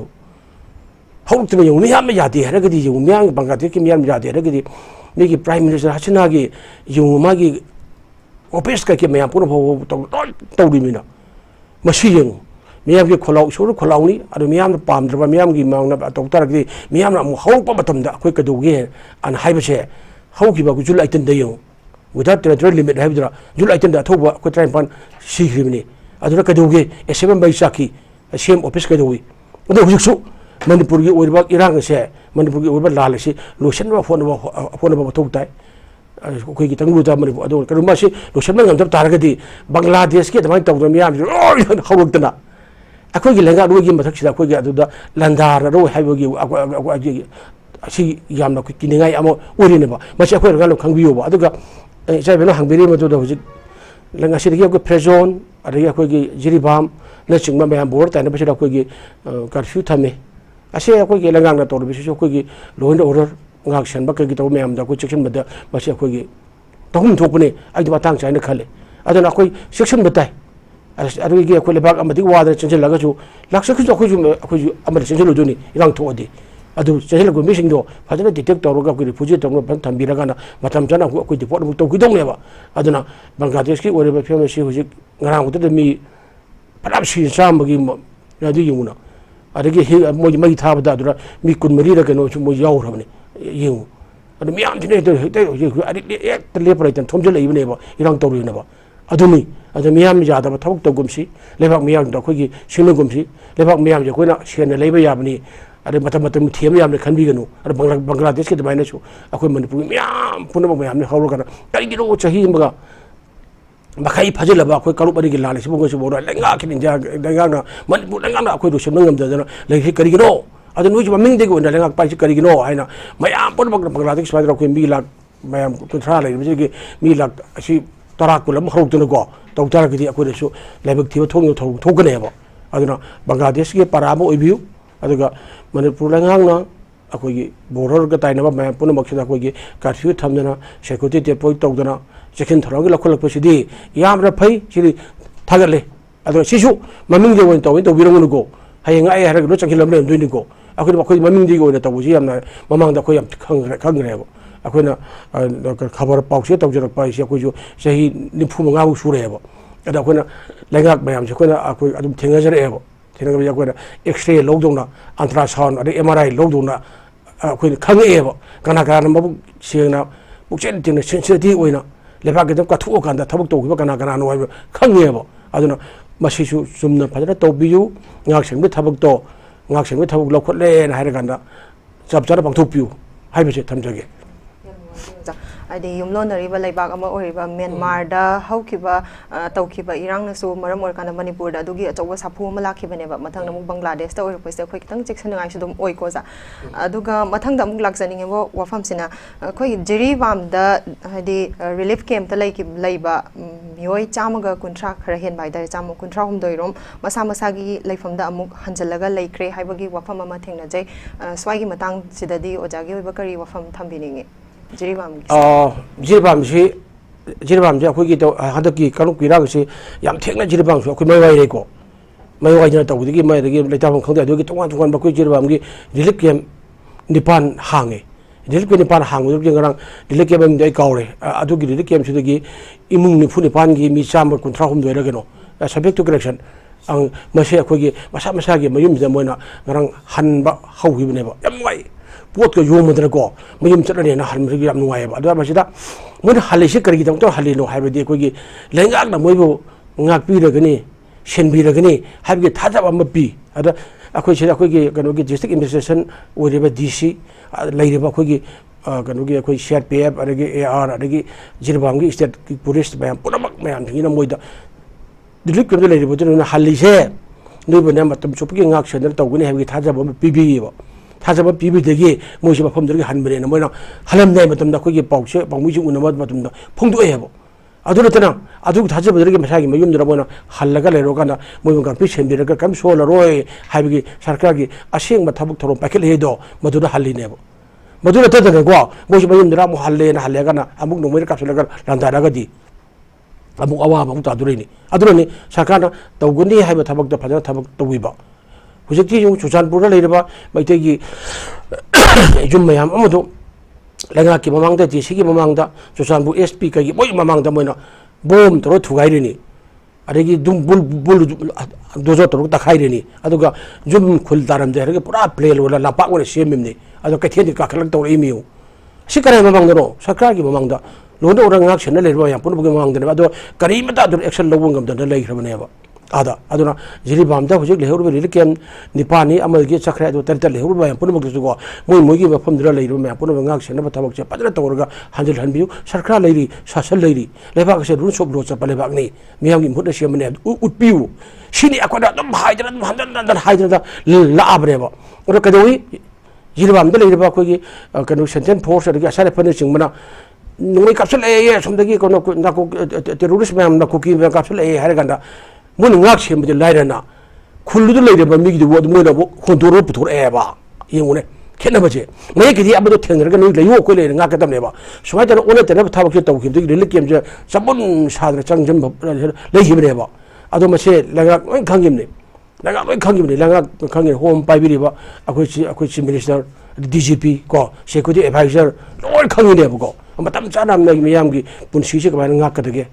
हौरतने यौ मियाम यादे हरगदी यौ मियाम बांग्लादेश की मियाम यादे हरगदी मेगी प्राइम मिनिस्टर हसीना की यौ मागी ऑफिस का के मियाम पुनो तौरिमिना मसी यौ मियाम की खोलाउ सोर खोलाउनी अदु मियाम पामद्रबा मियाम की मांगना तौतरगदी मियाम अमु हौरपा मतमदा अखोई कदौगे अन हाइबसे हौकिबा गुजुल आइतन दयौ without territorial limit haibdra jul aitan da thoba ko train pan sigribni adura kadoge esem bai saki same office kadogi odo hujuksu manipur gi oirba irang se manipur gi oirba lal se lotion ba phone ba thok tai ko gi tanglu da manipur ado karuma se lotion ngam tab taragadi bangladesh ki damai tawdam yam hawruktana akoi gi lenga ro gi mathak sida akoi gi aduda landar ro haibogi si yamna ko kiningai amo orine ba masi akoi ga lo khangbiyo ba aduga sai beno hangbiri madu da hujik lenga sidi ko prison adagi ko gi jiribam na chingma me bor ta na basi ko gi curfew thame ase ko gi lenga na tor bisi ko gi law and order ngak san ba ko gi to me am da ko section bada basi ko gi tahum thokune ai da tang chai na khale adana ko section batai adagi gi ko lebak amadi wa da chenjel laga chu laksa khu ko ju amad chenjel duni irang thodi अदु चेहल को missing दो फजन detect तौरगा को refugee तौर बन थंबिरगा ना मतम जना को डिपोट मु तो किदोंनेबा अदुना बांग्लादेश की ओरेबा फेमस हुजि ngara उत मी फराब सी सामबगी अदु युना अदगी हे मोइ मई थाबदा अदुरा मी कुनमरी र केनो मो यावरबने यु अदु मियाम दिने अदि एक लेपराइतन थोमजल लेबनेबा इरांग तौरिनबा अदुनी अदु मियाम यादबा थबक तगुमसी लेबाक मियाम द खोगी सिंगुमसी लेबाक मियाम जे कोइना सेन लेबा याबनी अरे मतम थेम यामने खनबिगनु अरे बांग्लादेश के दबाइनसु अखोई मणिपुर मियाम पुनम मियामने हौरगना करिगिरो चही मगा मखाई फजलबा अखोई करुपनी की लाले सिबो गसु बोरा लेंगा खिन इंजा लेंगा ना मणिपुर लेंगा ना अखोई रुसम ngam लेहि करिगिरो अदु नुजि ममिंग देगो ना लेंगा पाइसि करिगिनो हाइना मयाम पुन बांग्लादेश स्वाद अखोई मी लाख मयाम कुथरा ले बिजि मी लाख असि तरा कुलम हौतनो गो तौतारगदि अखोई सु लेबक थिबो थोगनेबा अदुना बांग्लादेश के पराबो ओइबियु अदुगा मणिपुर लेंगांगना अखोई बोर्डर का ताइनबा मैं पुनमक्सिदा अखोई कर्फ्यू थमदना सिक्योरिटी डिप्लॉय तौदना सेक्शन थरोगे लखोलकपसिदी यामरा फै सिरि थागले अदो सिसु ममिंग दे ओइन तौइ तौबिरंगनुको हायंग आइ हारगनो चंखिलमले दुइनिको अखोई अखोई ममिंग दे ओइन तौबुसि यामना ममांगदा अखोई याम खंगरेबो अखोइना खबर पाउसे तौजरक पाइसि अखोइजु सही 95 सुरेबो अदा अखोइना लेंगाक मयामसे अखोइना अखोई अदुम थेंगाजरेबो थेनगा बिया कोना एक्सरे लौदोंना अल्ट्रासाउंड अरे एमआरआई लौदोंना अखोइ खंगेबो कना कना मबु सेना बुचेन तिन सेंसिटिव ओइना लेबा के कथु कांदा थबक तौगिबा कना नो हाइबो खंगेबो अदुना मसिसु सुमना फजरा तौबियु ngaksengi थबक तो ngaksengi थबक लखोले ना हाइरगांदा सबचार पांथोपियु हाइबसे थमजगे adi yumlonariba leibak ama oriba Myanmar da haukiba taukiba irang nasu maram orkana Manipur da adugi achoba sapu ama lakhibane ba mathang namuk Bangladesh da oi poiste khoi kitang cheksanangai su dum oi ko za aduga mathang da amuk lakjani ngebo wafam sina khoi Jiribam da hadi relief camp ta leiba mioi chamaga kuntra khara hen bai da cham kuntra hum doirom masa masagi leifam da amuk hanjalaga leikre haibagi wafam ama thengna jai swagi matang sidadi ojagi oiba kari wafam thambininge Jiribam Jiribam akhoi to hadaki kanuk pirang si yam thengna Jiribam su akhoi mai wai re ko mai wai na taw digi mai digi leitam khangda adugi tongan tongan ba khoi Jiribam gi relief camp nipan hange relief camp nipan hang du ngarang relief camp dei kaure adugi relief camp su digi imung ni phuni pan gi mi cham kuntra hum doira geno subject to correction ang mase akhoi gi masa gi mayum da moina ngarang hanba haugi bne ba yam wai pot ko yom madra ko mayum chatane na hal mri yam nuai ba adu masida mun halisi kari dam to halino haibadi ko gi lengak na moibo ngak pi ra gani shen bi ra gani habi thaja ba mapi ada akhoi sida akhoi gi kano gi district administration oriba DC leiriba akhoi gi kano gi akhoi CRPF adagi AR adagi Jiribam gi state police bayam punamak mayam thingina moida dilik ko leiriba jona halise noibo na matam chopki ngak shen ta guni habi thaja ba PB ba 타자바 비비되게 모시 바품들이 한번에는 뭐나 하람나이 맞던다 거기 pauche 방무지 운나마 맞던다 풍도에 해보 아두르잖아 아두 타자바들에게 마사기 뭐 юм들어 보나 할라가 레로가나 뭐가 피셴비르가 감 소라로에 하비기 사르카기 아시행 마타북 토로 빠킬 해도 모두를 할리네보 모두를 떠드는 거 모시 뭐 юм들아 뭐 할레나 할레가나 아묵 농물을 값을가 란다라가디 아묵 아와 아묵 아두르니 사카나 떠군니 하이버 타박도 파자 타박 떠위바 Hujaki yung Susanpura leiriba maitegi jum mayam amadu lengaki mamangda DC gi mamangda Susanpu SP kagi boy mamangda moina bom toro thugaireni adegi dum bul dozo toro takhaireni aduga jum khul daram de rege pura play wala lapa wala semimni adu katheni ka khalak toro imiu sikare mamangdaro sarkar gi mamangda londo orang ngak chena leiriba yam pun bugi mamangda adu karimata adu action lowung gamda leirabane ba ada aduna Jiribam da hujik lehur beli kem nipani amal gi chakra do tar lehur ba pun mok su go moi gi bafam dra leiru me pun ngak sena ba tabak che padra tawrga hanjil hanbiu sarkar leiri sasal leiri leba se run sob lo cha pale bak ni miyam gi mudda se mane utpiu sini akoda dum haidra dum handan haidra la abre ba ro kadoi Jiribam da leiri ba ko gi kanu senten force ga sare pan sing mana noi kapsul e somdagi ko na ko terrorist me am na ko ki kapsul e har ganda mun ngak sem de lairana khullu leire ba mi gi wod mo na bo khondoro puthor e ba yengune khena ba je mai gi abado thengre ga noi leyo ko le ngak ka dam ne ba sumai ta one te na thabak che taw khim de rile kem je sabun sadra changjam le hi bre ba ado ma se laga oi khangim ne laga khangim home pai bi ba akhoi chi minister DGP ko security advisor loi khangim ne ba ko matam chanam na miyam gi pun si se ka ba ngak ka de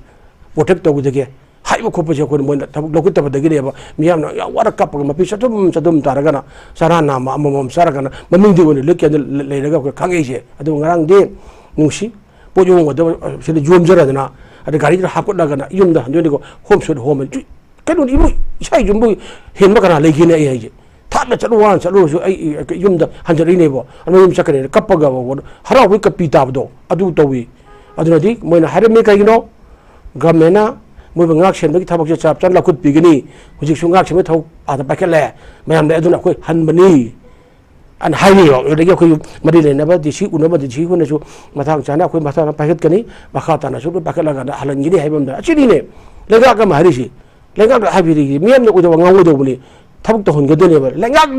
protect taw de 하이버 코퍼지 거 뭐나 로켓 잡아다기래 봐 미암나 야 와라 까빠가 마피 셔tum 따라가나 사라나 마모몸 사라가나 마밍디 원에 럭게 레레가 강해지 아도 nga랑디 누시 보종 거도 실이 좀저라잖아 아데 가리들 하고 나가나 이름도 안 되고 홈스도 홈을 그래도 이거 사이 좀뭐 햄마가나 레기네 해야지 다나 저러서 이 이름도 한 자리네 봐 아니 좀 작게 까빠가 뭐 하라 왜 까피다도 아두 또위 아두나디 뭐나 하르메 가기노 가메나 moi ngak chen bagi thabak chap chan la khut pigini hujik su ngak chen thau ada paket le mayam le aduna khoi han bani an haini yo de khoi mari le na ba di si unaba di si hone su mathang chana khoi mathang paket kani makhata na su paket la ga halan gini haibam da achini ne lega ka mahari si lega ka habiri miyam ne ko wa ngaw do buni thabak to hon ga de ne ba lengak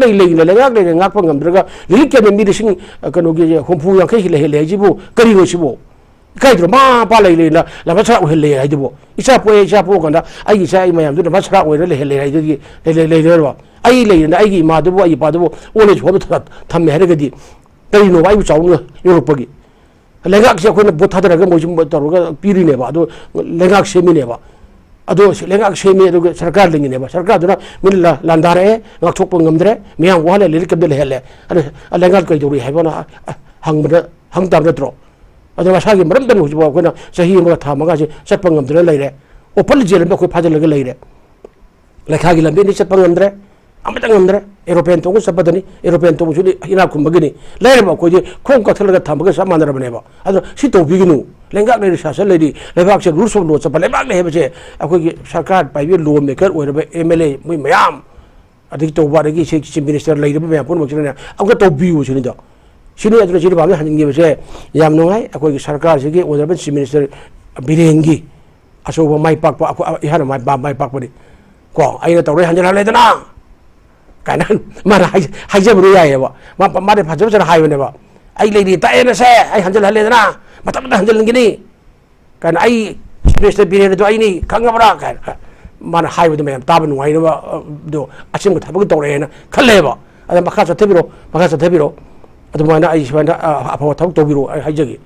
le ngak pa ngam draga lilik ke mi de sing kanu ge hompu yang kai le jibu kari go sibo kaidro ma pa le la masra o hele ai dibo isa po kanda ai isa ai mayam du masra o le hele ai di le ro ai le na ai gi ma dibo ai pa dibo o le ho tham me hare ga di kai no wai bu chaw no yo pa gi lengak se ko na bo thadra ga mo jim to ga piri ne ba do lengak se mi ne ba ado lengak se mi do sarkar le ne ba sarkar du na min la landare ngak thok pa ngamdre miyang wa le le kab de hele lengak kai do ri hai ba na hang tam retro ado masagi maram dan hujibo ko na sahi ma tha ma ga je satpang ngam dre leire opal jel ba ko phajal ga leire la khagi lambe ni satpang ngam dre amata ngamdra aeroplane tongu sapadani aeroplane tongu sudi ina kumbagini leerba ko je khong ka thalaga thamaga samandra baneba ado si to biginu lenga le sasa le di lebak che rules of law sa lebak le hebe akoi gi sarkar pai bi law maker oiraba MLA mui mayam adi to ba gi chief minister le ba mayam pun mo china akoi to biu chini do sini adra chiri ba hanin gi be yam nongai akoi gi sarkar se gi oiraba chief minister birengi aso ba mai pak pa ihana mai pak pa di ko aina to re hanjana le dana kanan mana haja buru ya ba ma de phajab sara hayo ne ba ai le di ta ena se ai hanjala le dana matam da hanjal ngini kan ai special period do ai ni khangabra kan mana hayo de me taban wai no ba do asim ka thabag to re na khalle ba ada makha sa thebiro adu mana ai shwana apa thab to biro ai hajagi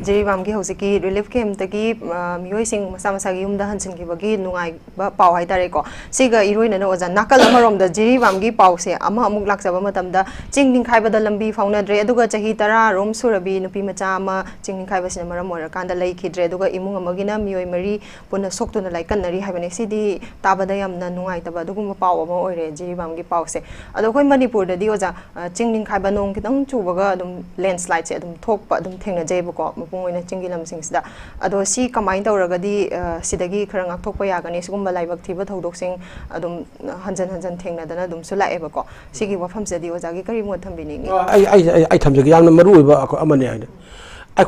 Jiribam ki hosiki relief camp tagi miyoi sing masa gi umda hansin ki bagi nungai ba pau hai tare ko siga iroi na oja nakal amarom da jiribam gi pau se ama amuk laksaba matam da chingning khaiba da lambi fauna dre aduga chahi tara rom surabi nupi macha ama chingning khaiba sin maram mora kan da lai khidre aduga imung amagina miyoi mari puna soktu na lai kanari haibane sidi tabada yamna nungai taba adugum pau ama oire jiribam gi pau se ado koi manipur da di oja chingning khaiba nong kitang chubaga adum landslide se adum thokpa adum thengna jaiba ko mapungoi chingi lamsing sida ado si kamai tawragadi sidagi khara ngakthokpa yagani sigumba laibak thiba thodok sing adum hanjan thengna dana adum sulae ba ko sigi wafam sedi ojagi kari mo thambini ni ai thamjagi yamna maru ba amane ai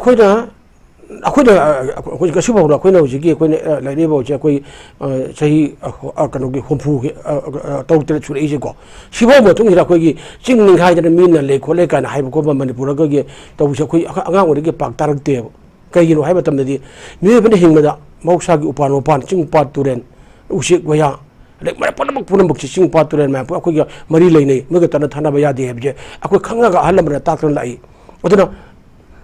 akhoi ka sibo ra akhoi na ujigi akhoi lai ne ba je akhoi sahi kanu gi hompu gi tawtre churi je ko sibo mo tung ira akhoi gi chingning khai da min na le khole kan hai ko ba manipur ga gi taw se akhoi angang ori gi pak tarak te kai no hai ba tam di mi ben hing ma da mausa gi upan ching pat turen usik waya le mara punam ching pat turen ma akhoi gi mari lai nei ma ga tan thana ba ya de je akhoi khanga ga halam ra tak tan lai oduna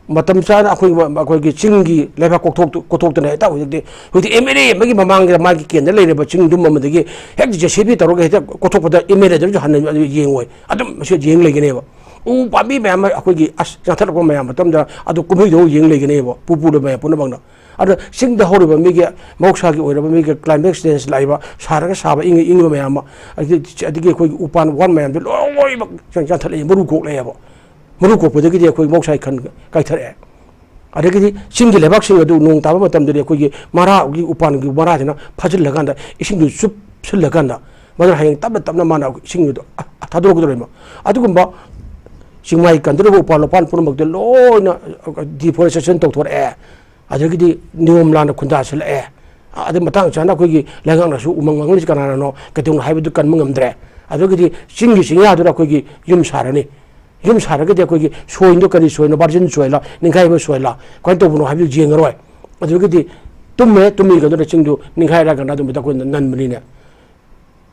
matam sana akhoi gi chingi leba kothok tana ta hudi emere magi mamang ga magi ken le ba ching dum ma dagi hek je sebi taro ga kothok pada emere jo han yeng oi adum se yeng le gene ba u pami ba ma akhoi gi as jathar ko ma matam da adu kumhi do yeng le gene ba pupu do ma puna bang na adu sing da hori ba mi gi moksa gi oira ba mi gi climax dance laiba sara ga saba ing ba ma adigi akhoi gi upan wan ma do loi ba jathar le muru ko le ba muru ko pode gi akhoi moksai khan kai thare adagi singi lebak sing adu nong taba matam de akhoi gi mara gi upan gi mara jina phajil laganda ising du sup sul laganda mana hayang tabna mana sing du thadro ko dorema adugumba singmai kandro upan lopan pun mak de loina deforestation to thor adagi di niom lana khunda sel adu matang chana akhoi gi langang na su umang mang ni kana no katung haibu kan mangam dre adagi di singi singa adu akhoi gi yum sarani yum sarage de ko gi soindo kari soino barjin soila ningai ba soila kwan to buno habi jeng roi adu gi di tumme tumi ga do chingdu ningai ra ga na dum ta ko nan mani ne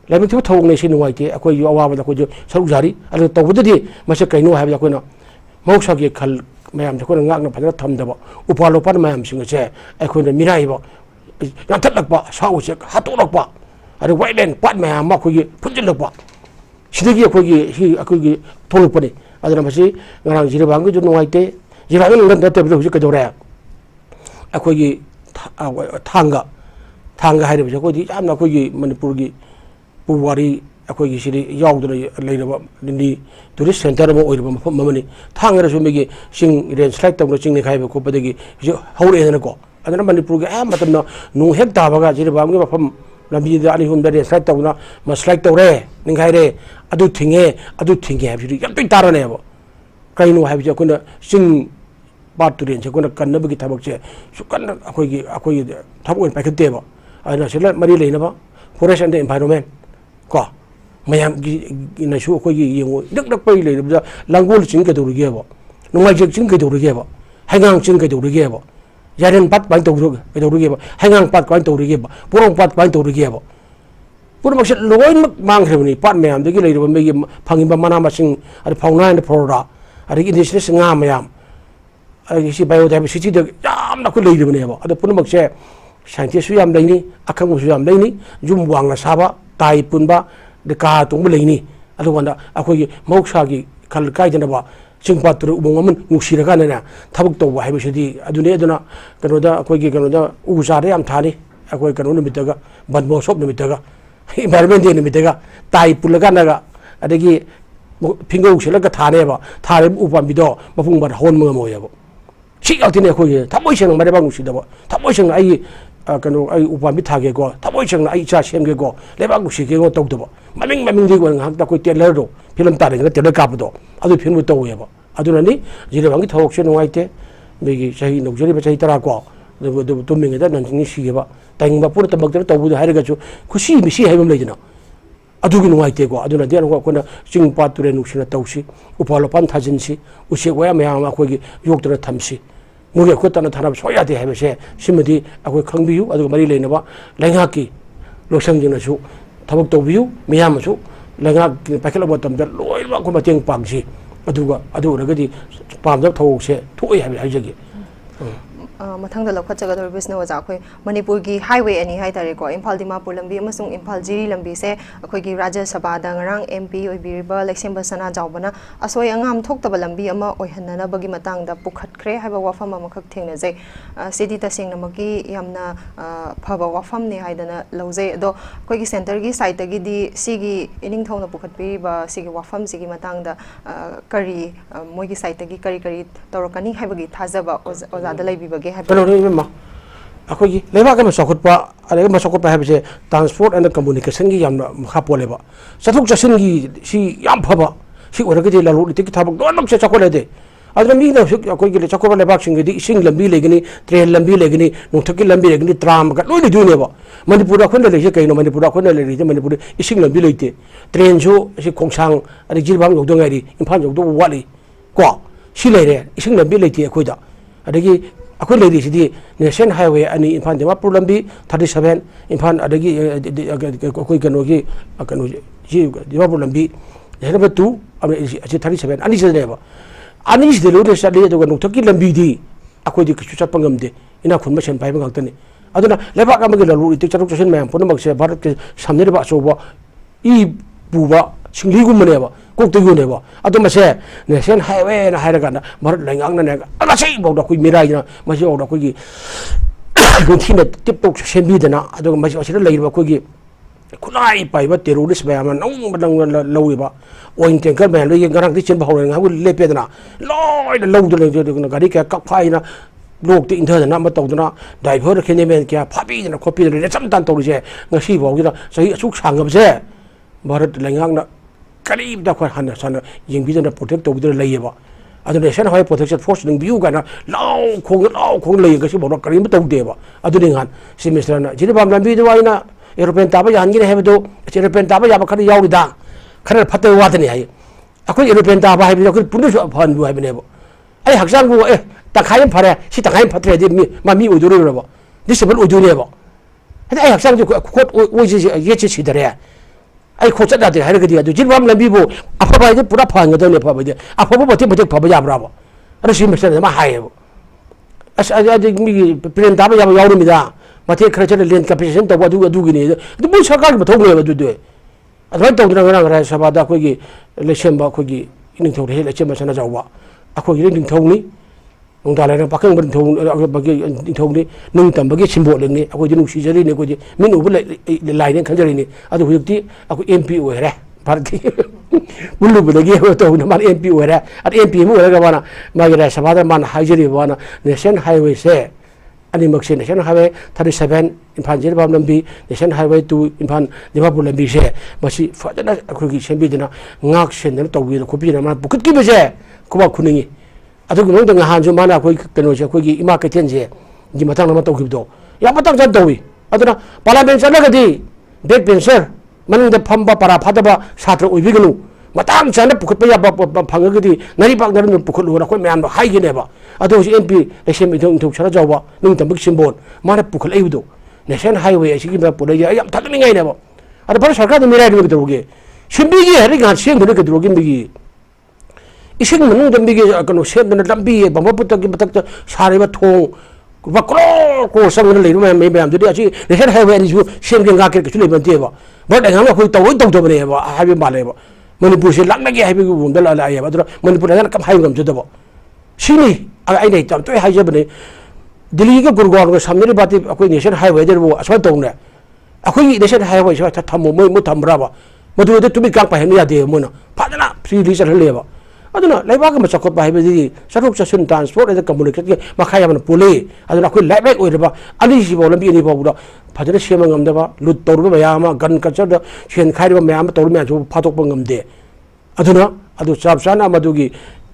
lamin tu thong ne sin wai te akoi yo awa ba ko jo saru jari adu to bu di ma se kaino ha ba ko na moksa gi khal mayam ko ngak na phadra tham da ba upalo pan mayam sing che akoi na mirai ba ya that lak ba sa u che ha to lak ba adu wai len pat mayam ma ko gi phunjil lak ba sidagi akoi gi thol pa ni adana masi ngarang jiribang gi nungai te jiribang ngan da te bu ji ka dore akhoi gi thanga haire bu ko di amna akhoi gi manipur gi puwari akhoi gi siri yaw do leiraba ni tourist center mo oirba mafam mamani thanga ra su me gi sing ren slide ta no ching ni khai ba ko padagi haure na ko adana manipur gi matam na nu hek ta ba ga jiribang gi mafam lambi da ani hum da re slide ta na ma slide ta re ningai re adu thinge habiri yam pin tarane bo kaino habi ja kuna sing baturin je kuna kan nabagi tabak je su kan akoi thabon pakhate ba ana sela mari leina ba forest and environment ko mayam gi na su akoi gi yengo dak pai le ba langol ching ke dori ge ba nungai je ching ke dori ge ba hangang ching ke dori ge ba yaren pat ban to ke dori ge ba hangang pat ban to ri ge ba porong pat ban to ri ge ba pura maksud loin mang khrebni pat mayam de gi leiro me gi phangi ba mana masing ar phauna and phora ar gi industry singa mayam ar gi si biodiversity de yam na ku leiro ne ba ad pura makse scientist su yam leini akhang su yam leini jum wang na saba tai punba de ka tung leini adu wanda akhoi gi moksa gi khal kai de na ba chingpat tur ubong amun nuksira ka na thabuk to ba haibisidi adune aduna kano da akhoi gi kano da u sare yam thani akhoi kano ni mitaga banbo sop ni mitaga environment ni mitega tai pulaga naga adagi pingo selaga thane ba thare upam bido mapung bar hon mga moya bo si altine ko ye thamoi seng mare bang si da ba thamoi seng ai kanu ai upam bi thage ko thamoi seng ai cha sem ge ko le bang si ge ko tok do ba maming di ko ngak ta ko teller do film ta re teller ka do adu film to ye ba adu nani jire bang thok se ngai te megi sahi no jari ba sahi tara ko to minge da nan ni si ge ba tang ba pur ta bak to bu ha re ga chu khushi mi si hai bam le jina adugi nuaite ko aduna dia ko kona sing pature nuksina tausi upalo pan thajinsi usi waya mayama ko gi yoktra thamsi muge ko tan thanab soya de habe se simadi akoi khangbiu adu mari leina ba lenga ki loksang jina su thabak tobiu miyam su lenga pakela botam da loi ba ko mateng pangsi aduga adu ragadi pamda thok se thoi habe haijagi mathang da lokha chaga dor business waja khoi manipur gi highway ani hai tare ko imphal dimapur lambi amasung imphal jiri lambi se akhoi gi rajya sabha da ngarang mp oibiriba leksem basana jawbana asoi angam thoktaba lambi ama oihanna bagi matang da pukhatkre haiba wafam ama khak thengna jai city ta sengna magi yamna phaba wafam ne haidana lojai ado khoi gi center gi site gi di sigi ining thongna pukhatpi ba sigi wafam sigi matang da kari moi gi site gi kari torokani haiba gi thajaba oza da laibi bagi Kalau ni memang, aku lagi lewat kan masuk apa, ada masuk apa habis transport and communication gi yang khapol lewat. Satu jasin gi si yang apa, si orang kita lalu itu kita buat dua saya cakap lede. Ada ni dah aku lagi cakap lewat sing lambi lagi ni, train lambi lagi ni, nukthaki lambi lagi ni, tram kat, loi itu ni apa. Manipur aku ni lagi kaino Manipur aku ni lagi Manipur sing lambi lagi. Train jo si kongsang ada jirbang jauh dong hari, impan jauh dong wali, kuah si lagi sing lambi lagi aku dah. Ada lagi aku lagi di sini national highway ani impan dimapur lambi 37 impan adagi aku ikan lagi akan ji dimapur lambi jadi betul ami 37 ani saja apa ani saja lu desa dia tu kan nukthaki lambi di aku di kesusah penggam de ina khun macam pai bang tani aduna lebak kami lalu itu caruk casin mayam pun maksa Bharat ke samne ba soba I buba singli gum ne ba kok tu ne ba adu mase national highway na haira kana Bharat lengang na ne ala sei ba da kui mirai na mase da kui gunthi ne tip tok sembi dana adu mase asira lai ba kui kunai pai ba terrorist ba man nong badang lawi ba oin tanker ba lo yang garang ti chen ba hore nga le pe dana loi da law de gari ka kak phai na lok ti inther na ma taw dana driver khene men kya phabi na copy de sam tan taw je ngasi ba gi da sahi asuk sangam je Bharat lengang na karib da khar han sana yeng bi na protect to bi lai ba adu nation high protection force ning biu kana law khong lai ga si ba karim taw de ba adu ning han semester na jiri bam lambi de waina European taba yan gi ne he do European taba ya ba khari yaw da khar phatte wa de ne hai akoi European taba hai bi ko punu phan bu hai bi ne ba ai haksang bu ta khai phare si ta khai phatre de ma mi udu ro ba disable udu ne ba ai haksang ju khot o ji ye chi chi dare ai khot da de hai ga di adu jiri bam lambi bu apa ba de pura phan ga de ne pha ba de apa bu bati bati pha ba ya bra ba ara si mesel ma hai ba as a de mi plan taba ya ba yaw mi da Mati kerja land capacity tu buat dua gini, itu pun sekarang betul ni betul tu. Ada tahu dengan orang sahabat aku lagi lesem aku lagi ini tahu dia lesem macam mana jawab. Aku lagi ini tahu ni, orang dah lain pakai orang tahu bagi ini tahu ni, nung tam bagi simbol ni, aku jadi nusi jadi ni aku jadi minu boleh lain kan jadi ni. Ada bukti aku MP orang parti, bulu lagi aku tahu nama MP orang, ada MP mu orang mana, macam sahabat mana haji mana national highway se. Ani maksud national highway 37 Imphal Jirbam lambi national highway 2 Imphal Dimapur lambi se masi fadana akhugi sembi dina ngak sen na tawi ko bi na ma bukit ki beje ko ba khuningi adu no da han ju mana ko keno se ko gi ima ka ten je ji matang na ma taw do ya matang jan tawi aduna parliament sa na gadi date penser man da phamba para phadaba satra oibi gnu matang chana pukut pa ya phangagadi nari pak narin pukut lu na ko mean ba hai gi ne ba adu si MP lesem idong thuk chara jawa nung tambik simbol mara pukul ai do national highway asi gi ba pole ya yam thadni ngai ne ba adu par sarkar de mirai ni do ge simbi gi hari gan seng de ge do ge mi ising manu de mi ge kanu sem de lambi ba ba putak gi batak sare ba thong ba ko sang le lu me am de asi national highway ni ju sem ge ga ke chu le ban de ba ba da ngam ko taw to ne ba ha bi ma le ba Manipur se lakna ge habi gum dal ala ya badra Manipur na kam hay gam jodabo sini ai nei tam to hay jabne Delhi ke Gurgaon ke samne bati akoi nation highway der wo asal tong ne ꯑꯩꯈꯣꯏꯒꯤ national ꯍꯥꯏꯋꯦꯁꯦ ꯊꯝꯃꯣ ꯃꯣꯏ ꯊꯝꯕ꯭ꯔꯕ ꯃꯗꯨꯗ ꯇꯨꯃꯤꯠ ꯀꯥꯡꯄ ꯍꯦꯟꯕ ꯌꯥꯗꯦ ꯃꯣꯏꯅ ꯐꯖꯅ freely ꯆꯠꯍꯜꯂꯦꯕ ꯑꯗꯨꯅ ꯂꯩꯕꯥꯛ ꯑꯃ ꯆꯥꯎꯈꯠꯄ ꯍꯥꯏꯕꯗꯤ ꯆꯠꯊꯣꯛ ꯆꯠꯁꯤꯟ ꯇ꯭ꯔꯥꯟꯁꯄꯣꯔꯠ ꯑꯗ ꯀꯝꯃꯨꯅꯤꯀꯦꯁꯟꯒꯤ ꯃꯈꯥ ꯌꯥꯝꯅ ꯄꯣꯜꯂꯤ ꯑꯗꯨꯅ ꯑꯩꯈꯣꯏ ꯂꯥꯏꯐ ꯂꯥꯏꯟ ꯑꯣꯏꯔꯕ ꯑꯅꯤꯁꯤꯐꯥꯎ ꯂꯝꯕꯤ ꯑꯅꯤ ꯐꯥꯎꯕꯗ ꯐꯖꯅ ꯁꯦꯝꯕ ꯉꯝꯗꯕ ꯂꯨꯠ ꯇꯧꯔꯤꯕ ꯃꯌꯥꯝ ꯑꯃ ꯒꯟ ꯀꯜꯆꯔꯗ ꯁꯦꯟ ꯈꯥꯏꯔꯤꯕ ꯃꯌꯥꯝ ꯑꯃ ꯇꯧꯔꯤꯕ ꯃꯌꯥꯝꯁꯨ ꯐꯥꯗꯣꯛꯄ ꯉꯝꯗꯦ ꯑꯗꯨꯅ ꯑꯗꯨ ꯆꯞ ꯆꯥꯅ ꯃꯗꯨꯒꯤ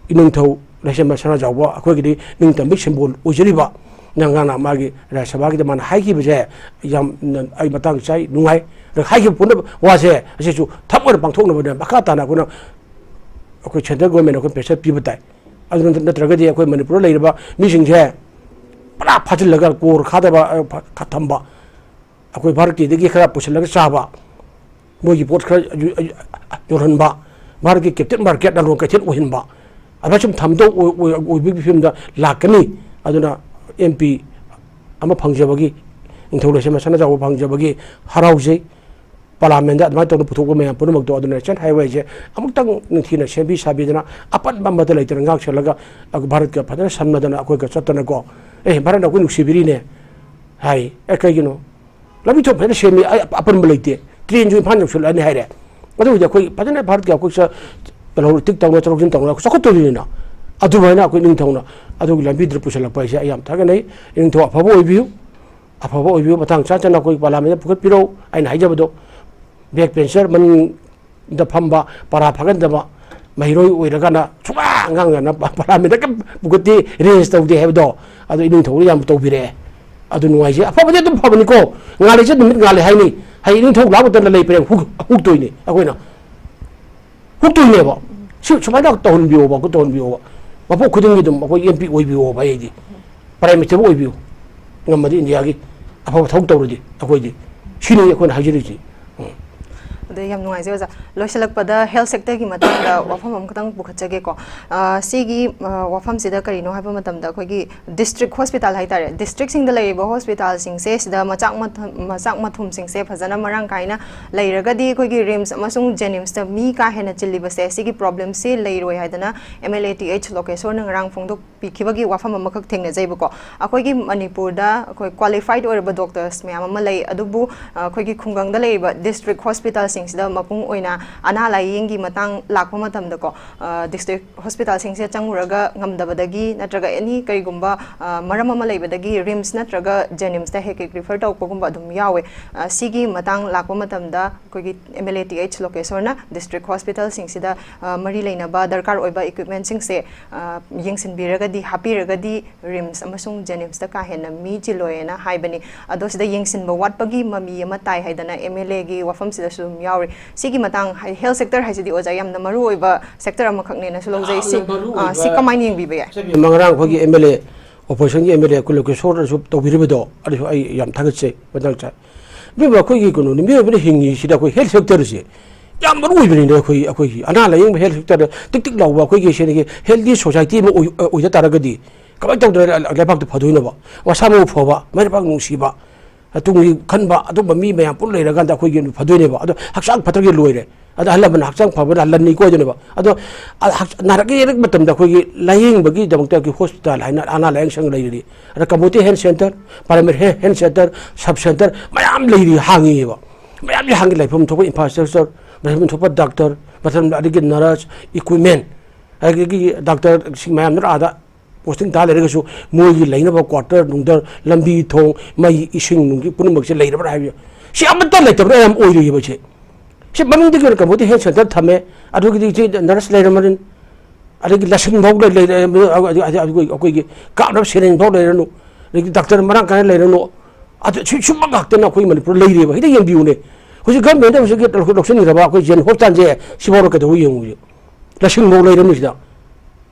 ꯏꯅꯤꯡꯊꯧ ꯂꯩꯁꯦꯝꯕ ꯁꯅꯥꯖꯥꯎꯕ ꯑꯩꯈꯣꯏꯒꯤꯗꯤ ꯅꯤꯡꯇꯝꯕꯒꯤ ꯁꯤꯝꯕꯣꯜ ꯑꯣꯏꯖꯔꯤꯕ ꯅꯪꯒꯥꯅ ꯃꯥꯒꯤ ꯔꯥꯖ꯭ꯌ ꯁꯚꯥꯒꯤꯗ ꯃꯥꯅ ꯍꯥꯏꯈꯤꯕꯁꯦ ꯌꯥꯝ ꯑꯩ ꯃꯇꯥꯡ ꯆꯥꯏ ꯅꯨꯡꯉꯥꯏ ꯍꯥꯏꯈꯤꯕ ꯄꯨꯝꯅꯃꯛ ꯋꯥꯁꯦ ꯑꯁꯤꯁꯨ ꯊꯞ ꯑꯣꯏꯅ ꯄꯥꯡꯊꯣꯛꯅꯕꯅꯦ ꯃꯈꯥ ꯇꯥꯅ ꯑꯩꯈꯣꯏ ꯁꯦꯟꯇ꯭ꯔꯦꯜ ꯒꯣꯔꯃꯦꯟ ꯑꯩꯈꯣꯏ ꯄ꯭ꯔꯦꯁꯔ ꯄꯤꯕ ꯇꯥꯏ ꯑꯗꯨ ꯅꯠꯇ꯭ꯔꯒꯗꯤ ꯑꯩꯈꯣꯏ ꯃꯅꯤꯄꯨꯔꯗ ꯂꯩꯔꯤꯕ ꯃꯤꯁꯤꯡꯁꯦ ꯄꯨꯔꯥ ꯐꯥꯖꯤꯜꯂꯒ ꯀꯣꯔ ꯈꯥꯗꯕ ꯊꯝꯕ ꯑꯩꯈꯣꯏ ꯚꯥꯔꯠꯀꯤꯗꯒꯤ ꯈꯔ ꯄꯨꯁꯤꯜꯂꯒ ꯆꯥꯕ ꯃꯣꯏꯒꯤ ꯄꯣꯠ ꯈꯔ ꯌꯣꯜꯍꯟꯕ ꯚꯥꯔꯠꯀꯤ ꯀꯦꯞꯇꯦꯟ ꯃꯥꯔꯀꯦꯠ ꯂꯂꯣꯟ ꯀꯩꯊꯦꯜ ꯑꯣꯏꯍꯟꯕ ꯑꯗꯨꯃꯥꯏꯅ ꯁꯨꯝ ꯊꯝꯗꯧ ꯑꯣꯏꯕꯒꯤ ꯐꯤꯕꯝꯗ ꯂꯥꯛꯀꯅꯤ ꯑꯗꯨꯅ MP ꯑꯃ ꯐꯪꯖꯕꯒꯤ ꯅꯤꯡꯊꯧ ꯂꯩꯁꯦꯝꯕ ꯁꯅꯥꯖꯥꯎꯕ ꯐꯪꯖꯕꯒꯤ ꯍꯔꯥꯎꯖꯩ ꯄꯥꯔꯂꯥꯃꯦꯟꯗ ꯑꯗꯨꯃꯥꯏꯅ ꯇꯧꯅ ꯄꯨꯊꯣꯛꯄ ꯃꯌꯥꯝ ꯄꯨꯝꯅꯃꯛꯇꯣ ꯑꯗꯨꯅ ꯅꯦꯁꯅꯦꯜ ꯍꯥꯏꯋꯦꯁꯦ ꯑꯃꯨꯛꯇꯪ ꯅꯤꯡꯊꯤꯅ ꯁꯦꯝꯕꯤ ꯁꯥꯕꯤꯗꯅ ꯑꯄꯟꯕ ꯑꯃꯗ ꯂꯩꯇꯅ ꯉꯥꯛꯁꯜꯂꯒ ꯚꯥꯔꯠꯀ ꯐꯖꯅ ꯁꯝꯅꯗꯅ ꯑꯩꯈꯣꯏꯒ ꯆꯠꯇꯅꯀꯣ ꯚꯥꯔꯠꯅ ꯑꯩꯈꯣꯏ ꯅꯨꯡꯁꯤꯕꯤꯔꯤꯅꯦ ꯍꯥꯏ ꯀꯩꯒꯤꯅꯣ ꯂꯝꯕꯤ ꯊꯣꯡ ꯐꯖꯅ ꯁꯦꯝꯃꯤ ꯑꯄꯟꯕ ꯂꯩꯇꯦ ꯇ꯭ꯔꯦꯟꯁꯨ ꯏꯝꯐꯥꯜ ꯌꯧꯁꯤꯜꯂꯛꯑꯅꯤ ꯍꯥꯏꯔꯦ ꯑꯗꯨꯕꯨꯗꯤ ꯑꯩꯈꯣꯏ ꯐꯖꯅ ꯚꯥꯔꯠꯀꯤ ꯑꯩꯈꯣꯏ ꯇꯤꯛ ꯇꯧꯅ ꯆꯠꯊꯣꯛ ꯇꯧꯅ ꯆꯥꯎꯈꯠꯇꯣꯔꯤꯅꯤꯅ ꯑꯗꯨꯃꯥꯏꯅ ꯑꯩꯈꯣꯏ ꯅꯤꯡꯊꯧꯅ ꯑꯗꯨꯒꯤ ꯂꯝꯕꯤꯗꯨꯗ ꯄꯨꯁꯤꯜꯂꯛꯄ ꯍꯥꯏꯁꯦ ꯑꯩ ꯌꯥꯝ ꯊꯥꯒꯠꯅꯩ ꯅꯤꯡꯊꯧ ꯑꯐꯕ ꯑꯣꯏꯕꯤꯌꯨ ꯃꯇꯥꯡ ꯆꯥꯗꯅ ꯑꯩꯈꯣꯏ ꯄꯥꯔꯂꯥꯃꯦꯟꯗ ꯄꯨꯈꯠꯄꯤꯔꯛꯎ ꯑꯩꯅ ꯍꯥꯏꯖꯕꯗꯣ ꯕꯦꯛ ꯕꯦꯟꯆꯔ ꯃꯅꯤꯡꯗ ꯐꯝꯕ ꯄꯔꯥ ꯐꯒꯠꯗꯕ ꯃꯍꯩꯔꯣꯏ ꯑꯣꯏꯔꯒꯅ ꯉꯥꯡꯗꯅ ꯄꯥꯔꯂꯥꯃꯦꯟꯗ ꯄꯨꯈꯠꯇꯦ ꯔꯦꯟꯖ ꯇꯧꯗꯦ ꯍꯥꯏꯕꯗꯣ ꯑꯗꯨ ꯏꯅꯤꯡꯊꯧꯅ ꯌꯥꯝ ꯇꯧꯕꯤꯔꯛꯑꯦ ꯑꯗꯨ ꯅꯨꯡꯉꯥꯏꯖꯩ ꯑꯐꯕꯗꯤ ꯑꯗꯨꯝ ꯐꯕꯅꯤꯀꯣ ꯉꯥꯜꯂꯤꯁꯦ ꯅꯨꯃꯤꯠ ꯉꯥꯜꯂꯦ ꯍꯥꯏꯅꯤ ꯍꯌꯦꯡ ꯏꯅꯤꯡꯊꯧ ꯂꯥꯛꯄ ꯃꯇꯝꯗ ꯂꯩ ꯄꯔꯦꯡ ꯍꯨꯛꯇꯣꯏꯅꯤ ꯑꯩꯈꯣꯏꯅ ꯍꯨꯛꯇꯣꯏꯅꯦꯕ ꯁꯨꯃꯥꯏꯅ ꯇꯧꯍꯟꯕꯤꯌꯣꯕ ꯃꯐꯝ ꯈꯨꯗꯤꯡꯒꯤ ꯑꯗꯨꯝ ꯑꯩꯈꯣꯏ MP ꯑꯣꯏꯕꯤꯌꯣꯕ ꯑꯩꯗꯤ ꯄ꯭ꯔꯥꯏꯝ ꯃꯤꯅꯤꯁꯇꯔ ꯑꯣꯏꯕꯤꯌꯨ ꯉꯝꯃꯗꯤ ꯏꯟꯗꯤꯌꯥꯒꯤ ꯑꯐꯕ ꯊꯕꯛ ꯇꯧꯔꯗꯤ ꯑꯩꯈꯣꯏꯗꯤ ꯁꯤꯅꯤ ꯑꯩꯈꯣꯏꯅ ꯍꯥꯏꯖꯔꯤꯁꯤ ꯑꯗ ꯌꯥꯝ ꯅꯨꯡꯉꯥꯏꯖꯩ ꯑꯣꯖꯥ ꯂꯣꯏꯁꯤꯜꯂꯛꯄꯗ ꯍꯦꯜꯊ ꯁꯦꯛꯇꯔꯒꯤ ꯃꯇꯥꯡꯗ ꯋꯥꯐꯝ ꯑꯃꯈꯛꯇꯪ ꯄꯨꯈꯠꯆꯒꯦꯀꯣ ꯁꯤꯒꯤ ꯋꯥꯐꯝꯁꯤꯗ ꯀꯔꯤꯅꯣ ꯍꯥꯏꯕ ꯃꯇꯝꯗ ꯑꯩꯈꯣꯏꯒꯤ ꯗꯤꯁꯇ꯭ꯔꯤꯛ ꯍꯣꯁꯄꯤꯇꯥꯜ ꯍꯥꯏꯇꯥꯔꯦ ꯗꯤꯁꯇ꯭ꯔꯤꯛꯁꯤꯡꯗ ꯂꯩꯔꯤꯕ ꯍꯣꯁꯄꯤꯇꯥꯜꯁꯤꯡꯁꯦ ꯁꯤꯗ ꯃꯆꯥꯛ ꯃꯊꯨꯝꯁꯤꯡꯁꯦ ꯐꯖꯅ ꯃꯔꯥꯡ ꯀꯥꯏꯅ ꯂꯩꯔꯒꯗꯤ ꯑꯩꯈꯣꯏꯒꯤ ꯔꯤꯝꯁ ꯑꯃꯁꯨꯡ ꯖꯦꯅꯤꯝꯁꯇ ꯃꯤ ꯀꯥ ꯍꯦꯟꯅ ꯆꯤꯜꯂꯤꯕꯁꯦ ꯁꯤꯒꯤ ꯄ꯭ꯔꯣꯕ꯭ꯂꯦꯝꯁꯤ ꯂꯩꯔꯣꯏ ꯍꯥꯏꯗꯅ MLA TH ꯂꯣꯀꯦꯁꯣꯔꯅ ꯉꯔꯥꯡ ꯐꯣꯡꯗꯣꯛꯄꯤꯈꯤꯕꯒꯤ ꯋꯥꯐꯝ ꯑꯃꯈꯛ ꯊꯦꯡꯅꯖꯩꯕꯀꯣ ꯑꯩꯈꯣꯏꯒꯤ ꯃꯅꯤꯄꯨꯔꯗ ꯑꯩꯈꯣꯏ ꯀ꯭ꯋꯥꯂꯤꯐꯥꯏꯠ ꯑꯣꯏꯔꯕ ꯗꯣꯛꯇꯔꯁ ꯃꯌꯥꯝ ꯑꯃ ꯂꯩ ꯑꯗꯨꯕꯨ ꯑꯩꯈꯣꯏꯒꯤ ꯈꯨꯡꯒꯪꯗ ꯂꯩꯔꯤꯕ ꯗꯤꯁꯇ꯭ꯔꯤꯛ ꯍꯣꯁꯄꯤꯇꯥꯜꯁꯤꯡꯁꯤꯗ ꯃꯄꯨꯡ ꯑꯣꯏꯅ ꯑꯅꯥ ꯂꯥꯏꯌꯦꯡꯒꯤ ꯃꯇꯥꯡ ꯂꯥꯛꯄ ꯃꯇꯝꯗꯀꯣ ꯗꯤꯁꯇ꯭ꯔꯤꯛ ꯍꯣꯁꯄꯤꯇꯥꯜꯁꯤꯡꯁꯦ ꯆꯪꯉꯨꯔꯒ ꯉꯝꯗꯕꯗꯒꯤ ꯅꯠꯇ꯭ꯔꯒ ꯑꯦꯅꯤ ꯀꯔꯤꯒꯨꯝꯕ ꯃꯔꯝ ꯑꯃ ꯂꯩꯕꯗꯒꯤ ꯔꯤꯝꯁ ꯅꯠꯇ꯭ꯔꯒ ꯖꯦꯅꯤꯝꯁꯇ ꯍꯦꯛ ꯔꯤꯐꯔ ꯇꯧꯔꯛꯄꯒꯨꯝꯕ ꯑꯗꯨꯝ ꯌꯥꯎꯋꯦ ꯁꯤꯒꯤ ꯃꯇꯥꯡ ꯂꯥꯛꯄ ꯃꯇꯝꯗ ꯑꯩꯈꯣꯏꯒꯤ MLA TH ꯂꯣꯀꯦꯁꯣꯔꯅ ꯗꯤꯁꯇ꯭ꯔꯤꯛ ꯍꯣꯁꯄꯤꯇꯥꯜꯁꯤꯡꯁꯤꯗ ꯃꯔꯤ ꯂꯩꯅꯕ ꯗꯔꯀꯥꯔ ꯑꯣꯏꯕ ꯏꯀ꯭ꯋꯤꯞꯃꯦꯟꯁꯤꯡꯁꯦ ꯌꯦꯡꯁꯤꯟꯕꯤꯔꯒꯗꯤ ꯍꯥꯞꯄꯤꯔꯒꯗꯤ ꯔꯤꯝꯁ ꯑꯃꯁꯨꯡ ꯖꯦꯅꯤꯝꯁꯇ ꯀꯥ ꯍꯦꯟꯅ ꯃꯤ ꯆꯤꯜꯂꯣꯏꯅ ꯍꯥꯏꯕꯅꯤ ꯑꯗꯣ ꯁꯤꯗ ꯌꯦꯡꯁꯤꯟꯕ ꯋꯥꯠꯄꯒꯤ ꯃꯃꯤ ꯑꯃ ꯇꯥꯏ ꯍꯥꯏꯗꯅ MLAꯒꯤ ꯋꯥꯐꯝꯁꯤꯗꯁꯨ ꯑꯗꯨꯝ ꯌꯥꯎꯔꯤ ꯁꯤꯒꯤ ꯃꯇꯥꯡ ꯍꯦꯜꯊ ꯁꯦꯛꯇꯔ ꯍꯥꯏꯁꯤꯗꯤ ꯑꯣꯖꯥ ꯌꯥꯝꯅ ꯃꯔꯨꯑꯣꯏꯕ ꯁꯦꯛꯇꯔ ꯑꯃꯈꯛꯅꯦꯅꯁꯨ ꯂꯧꯖꯩ ꯁꯤ ꯀꯃꯥꯏꯅ ꯌꯦꯡꯕꯤꯕ ꯌꯥꯏ ꯉꯔꯥꯡ ꯑꯩꯈꯣꯏꯒꯤ MLA ꯑꯣꯄꯣꯖꯤꯁꯟꯒꯤ MLA ꯑꯩꯈꯣꯏ ꯂꯣꯀꯦꯁꯣꯔꯅꯁꯨ ꯇꯧꯕꯤꯔꯤꯕꯗꯣ ꯑꯗꯨꯁꯨ ꯑꯩ ꯌꯥꯝ ꯊꯥꯒꯠꯆꯩ ꯃꯇꯥꯡ ꯆꯥꯏ ꯑꯩꯈꯣꯏꯒꯤ ꯀꯩꯅꯣꯅꯤ ꯃꯤꯑꯣꯏꯕꯅ ꯍꯤꯡꯉꯤꯁꯤꯗ ꯑꯩꯈꯣꯏ ꯍꯦꯜꯊ ꯁꯦꯛꯇꯔꯁꯦ ꯌꯥꯝ ꯃꯔꯨ ꯑꯣꯏꯕꯅꯤꯅ ꯑꯩꯈꯣꯏꯒꯤ ꯑꯅꯥ ꯂꯥꯏꯌꯦꯡꯕ ꯍꯦꯜꯊ ꯁꯦꯛꯇꯔꯗ ꯇꯤꯛ ꯇꯤꯛ ꯂꯥꯎꯕ ꯑꯩꯈꯣꯏꯒꯤ ꯁꯤꯗꯒꯤ ꯍꯦꯜꯊꯤ ꯁꯣꯁꯥꯏꯇꯤ ꯑꯃ ꯑꯣꯏꯖ ꯇꯥꯔꯒꯗꯤ ꯀꯃꯥꯏꯅ ꯇꯧꯗꯅ ꯂꯩꯕꯥꯛꯇ ꯐꯗꯣꯏꯅꯣꯕ ꯃꯁꯥ ꯃꯎ ꯐꯕ ꯃꯥꯏꯄꯥꯛ ꯅꯨꯡꯁꯤꯕ ꯇꯨꯡꯒꯤ ꯈꯟꯕ ꯑꯗꯨꯝꯕ ꯃꯤ ꯃꯌꯥꯝ ꯄꯨꯟꯅ ꯂꯩꯔꯀꯥꯟꯗ ꯑꯩꯈꯣꯏꯒꯤ ꯐꯗꯣꯏꯅꯦꯕ ꯑꯗꯣ ꯍꯛꯆꯥꯡ ꯐꯠꯇ꯭ꯔꯒꯤ ꯂꯣꯏꯔꯦ ꯑꯗꯣ ꯑꯍꯜ ꯂꯃꯟ ꯍꯛꯆꯥꯡ ꯐꯕꯅ ꯂꯟꯅꯤ ꯀꯣꯏꯗꯣꯏꯅꯦꯕ ꯑꯗꯣ ꯅꯥꯔꯛ ꯌꯦꯛꯂꯛꯄ ꯃꯇꯝꯗ ꯑꯩꯈꯣꯏꯒꯤ ꯂꯥꯏꯌꯦꯡꯕꯒꯤꯗꯃꯛꯇ ꯍꯣꯁꯄꯤꯇꯥꯜ ꯍꯥꯏꯅ ꯑꯅꯥ ꯂꯥꯏꯌꯦꯡ ꯁꯪ ꯂꯩꯔꯤ ꯑꯗ community health centre primary health centre sub centre ꯃꯌꯥꯝ ꯂꯩꯔꯤ ꯍꯥꯡꯉꯤꯕ ꯃꯌꯥꯝꯁꯤ ꯍꯥꯡꯉꯤ ꯂꯩꯐꯝ ꯊꯣꯛꯄ ꯏꯟꯐ꯭ꯔꯥꯁ꯭ꯇ꯭ꯔꯛꯆꯔ ꯂꯩꯐꯝ ꯊꯣꯛꯄ ꯗꯥꯛꯇꯔ ꯑꯗꯒꯤ ꯅꯔꯁ ꯏꯀ꯭ꯋꯤꯞꯃꯦꯟ ꯑꯗꯒꯤ ꯗꯥꯛꯇꯔꯁꯤꯡ ꯃꯌꯥꯝꯗꯨꯅ ꯑꯥꯗ ꯄꯣꯁꯇꯤꯡ ꯇꯥ ꯂꯩꯔꯒꯁꯨ ꯃꯣꯏꯒꯤ ꯂꯩꯅꯕ ꯀ꯭ꯋꯥꯔꯇꯔ ꯅꯨꯡꯗꯔ ꯂꯝꯕꯤ ꯊꯣꯡ ꯃꯩ ꯏꯁꯤꯡ ꯅꯨꯡꯒꯤ ꯄꯨꯝꯅꯃꯛꯁꯦ ꯂꯩꯔꯕ꯭ꯔꯥ ꯍꯥꯏꯕ ꯁꯤ ꯑꯃꯠꯇ ꯂꯩꯇꯕꯅ ꯌꯥꯝ ꯑꯣꯏꯔꯤꯕ ꯁꯤ ꯃꯃꯤꯡꯗꯒꯤ ꯑꯣꯏꯅ ꯀꯝꯃꯨꯅꯤꯇꯤ ꯍꯦꯜꯊ ꯁꯦꯟꯇꯔ ꯊꯝꯃꯦ ꯑꯗꯨꯒꯤꯗꯤ ꯅꯔꯁ ꯂꯩꯔꯝꯃꯅꯤ ꯑꯗꯒꯤ ꯂꯁꯤꯟ ꯐꯥꯎ ꯑꯩꯈꯣꯏꯒꯤ ꯀꯥꯞꯅꯕ ꯁꯦꯔꯤꯟ ꯐꯥꯎ ꯂꯩꯔꯅꯨ ꯑꯗꯒꯤ ꯗꯥꯛꯇꯔ ꯃꯔꯥꯡ ꯀꯥꯏꯅ ꯂꯩꯔꯅꯨ ꯑꯗꯨ ꯁꯨꯝꯕ ꯉꯥꯛꯇꯅ ꯑꯩꯈꯣꯏ ꯃꯅꯤꯄꯨꯔ ꯂꯩꯔꯦꯕ ꯍꯦꯛꯇ ꯌꯦꯡꯕꯤꯌꯨꯅꯦ ꯍꯧꯖꯤꯛ ꯒꯚꯔꯟꯃꯦꯟꯠꯅ ꯍꯧꯖꯤꯛ ꯂꯧꯁꯤꯟꯈ꯭ꯔꯕ ꯑꯩꯈꯣꯏ ꯖꯦꯟ ꯍꯣꯁꯄꯤꯇꯥꯜꯁꯦ ꯁꯤꯐꯥꯎꯗ ꯀꯩꯗꯧꯕ ꯌꯦꯡꯉꯨꯁꯦ ꯂꯁꯤꯟ ꯐꯥꯎ ꯂꯩꯔꯝꯅꯤ ꯁꯤꯗ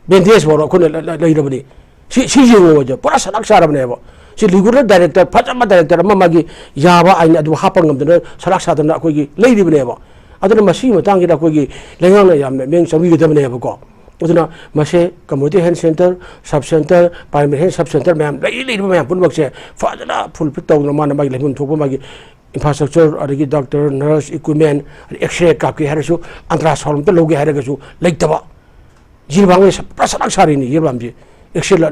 ꯕꯦꯟꯗꯦꯖ ꯐꯥꯎ ꯑꯩꯈꯣꯏꯅ ꯂꯩꯔꯕꯅꯤ ꯁꯤ ꯌꯦꯡꯉꯨꯕꯁꯦ ꯄꯨꯔꯥ ꯁꯂꯥꯛ ꯆꯥꯔꯕꯅꯦꯕ ꯁꯤ ꯔꯤꯒꯨꯂꯔ ꯗꯥꯏꯔꯦꯛꯇꯔ ꯐꯖꯕ ꯗꯥꯏꯔꯦꯛꯇꯔ ꯑꯃ ꯃꯥꯒꯤ ꯌꯥꯕ ꯑꯥꯏꯟ ꯑꯗꯨ ꯍꯥꯞꯄ ꯉꯝꯗꯅ ꯁꯂꯥꯛ ꯁꯥꯗꯅ ꯑꯩꯈꯣꯏꯒꯤ ꯂꯩꯔꯤꯕꯅꯦꯕ ꯑꯗꯨꯅ ꯃꯁꯤꯒꯤ ꯃꯇꯥꯡꯁꯤꯗ ꯑꯩꯈꯣꯏꯒ ꯂꯩꯉꯥꯛꯅ ꯌꯥꯝꯅ ꯃꯤꯠꯌꯦꯡ ꯆꯪꯕꯤꯒꯗꯕꯅꯦꯕꯀꯣ ꯑꯗꯨꯅ ꯃꯁꯤ community health centre sub centre primary health sub centre ꯃꯌꯥꯝ ꯂꯩꯔꯤꯕ ꯃꯌꯥꯝ ꯄꯨꯝꯅꯃꯛꯁꯦ ꯐꯖꯅ ꯐꯨꯜꯐꯤꯜ ꯇꯧꯗꯅ ꯃꯥꯅ ꯃꯥꯒꯤ ꯂꯩꯐꯝ ꯊꯣꯛꯄ ꯃꯥꯒꯤ infrastructure adagi doctor nurse equipment x-ray kap ki harasu ultrasound ta loge harasu leitaba jirbang prasana sari ni jirbam ji एक्सेल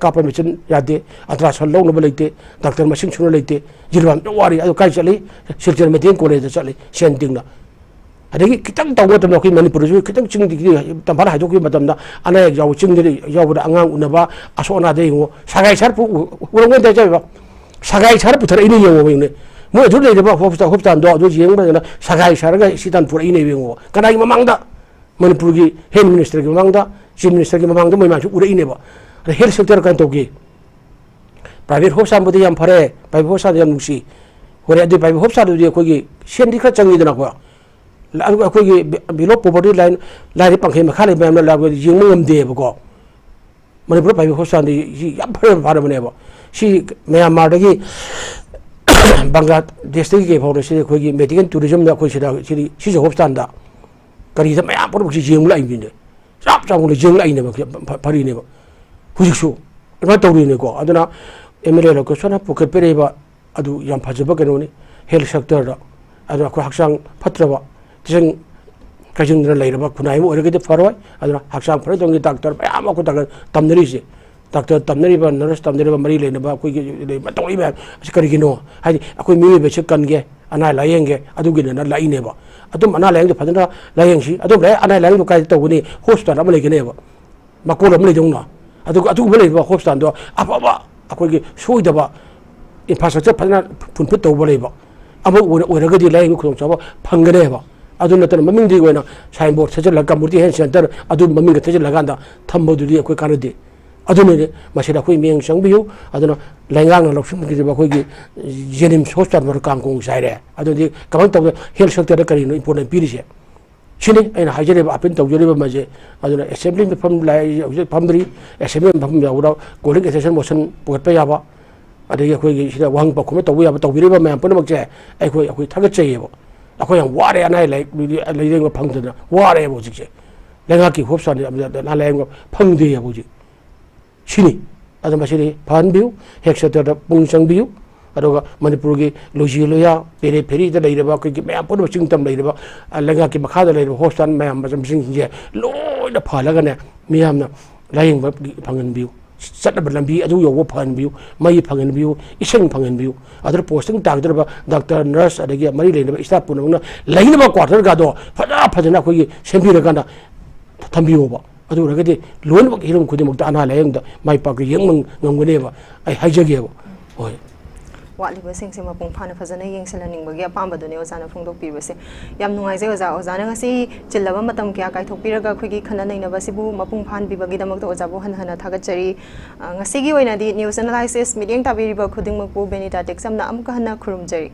कापा मशीन यादे अल्ट्रासाउंड लौनब लेते डॉक्टर मसिंग सुना लेते जिरवाम वारी अदो काई चली सिलचर मेडिकल कॉलेज चली सेंटिंगना अदगी कितंग तौब तम अखोई मणिपुर जु कितंग चिंग दिगी तंफार हाइदोकी मतमदा अना एक जाव चिंग दे यावदा अंगांग उनबा असोना दे हो सगाई सार पु उरंग दे जाबा सगाई सार पुथर इनि यंगो बेने मो जु ले दबा होपस्तान दो दो जिंग बना सगाई सारगा सितान पुर इनि बेंगो कनाई ममांगदा मणिपुर की हेल्थ मिनिस्टर की ममांगदा चीफ मिनिस्टर की ममांगदा मैमान उर इनेबा health sector kan togi private hospital bodi yam phare private hospital yam nusi hore adi private hospital di ko gi sen di kha changi dana ko la ko gi below poverty line lai panghe ma khale mem la ko jing ngam de ba ko manipur private hospital di yam phare bane ba si myanmar da gi bangladesh gi phone si ko gi medical tourism da ko si hospital da kari da mya por si jing lai ni sap sap ko jing lai ne ba phari ne ba हुजिसु रमा तौरीने को अदना MLA लो question पुके पेरेबा अदु याम फजबा कनोनी health sector दा अदु को हक्सांग फत्रबा तिजं काजिंद्र लैरबा खुनाइ ओरगदे फरवाय अदना हक्सांग फरे दोंगी डॉक्टर बयाम को तक तमनरीसे डॉक्टर तमनरीबा नर्स तमनरीबा मरी लेनबा कोई मतोई बा करिगिनो हादि अकोई मिमी बेसे कनगे अना लायेंगे अदुगिने ना लाइनेबा अदुम अना लायेंगे फजना लायेंसी अदुम लाय अना लायेंगे काय तौनी हॉस्पिटल अमा लेगनेबा मकोल अमा लेजोंना अदुग लेबा हॉस्पिटल दो अफबा अखोगी सोइदबा इंफ्रास्ट्रक्चर फजना फुनफुट तौब लेबा अमु ओरगदि लाइंग खुदों चाबा फंगनेबा अदु नतन ममिंग दि गोइना साइन बोर्ड सजल कम्युनिटी हेल्थ सेंटर अदु ममिंग सजल लगांदा थम्बदुदि अखोई कानदि अदुने मसिदा अखोई मियंग संबियु अदुना लाइंगांग लौसुम गिबा अखोगी जेनिम हॉस्पिटल मर कांगकों साइरे अदुदि कमन तौ हेल्थ सेक्टर करिनो इंपोर्टेंट पिरिसे सिनी अना हाइजरेबा अपिन तौजरेबा मजे अदुना असेंबली में फम लाई फमरी असेंबली में फम याउरा कोलिंग एसेशन मोशन पुगतपा याबा अदगी अखोई सिदा वांग पखुम तौबु याबा तौबिरेबा मैम पुनमक जे अखोई थागत चेयेबा अखोई याम वारे अनाय लाइरेंग फंगदना वारे बोजिसे लेंगा की होपसान ना लाइरेंग फंगदे याबोजि सिनी अदमा सिनी फानबिउ हेक्सेटर पुंग संबिउ अदोगा मणिपुर की लोजी लोया पेरे फेरी द लेरबा की मैम पुन चिंगतम लेरबा लंगा की मखा द लेरबा हॉस्पिटल मैम मजम सिंग जे लोय द फालगने मियाम ना लाइंग फंगन बिउ सटब लंबी अदु यो फंगन बिउ मई फंगन बिउ इसिंग फंगन बिउ अदर पोस्टिंग तागदरबा डॉक्टर नर्स अदगी मरी लेनबा स्टाफ पुनमना लेनबा क्वार्टर गादो फजना कोई सेंबिरगाना थंबियोबा अदु रगदि लोनबक हिरम खुदिमक अना लायंग द माई पाक यंग ngंगनेबा आई हाइजगेबा होय वालीबसिंग से मपुंग फाना फजना येंगसलनिंगबगे अपामबदुने ओजाना फोंदोकपिबसे याम नुंगाइजे ओजा ओजाना ngasi चिल्लबा मतम क्या काइथोकपिरगा खुगी खना नैनबसिबु मपुंग फानबिबगी दमक ओजाबु हनहना थागतचरी ngasi gi ओइनादि न्यूज एनालिसिस मीडियम ताबिरिबा खुदिंगमकु बेनिटा टेक्समना अमका हना खुरुमजरी।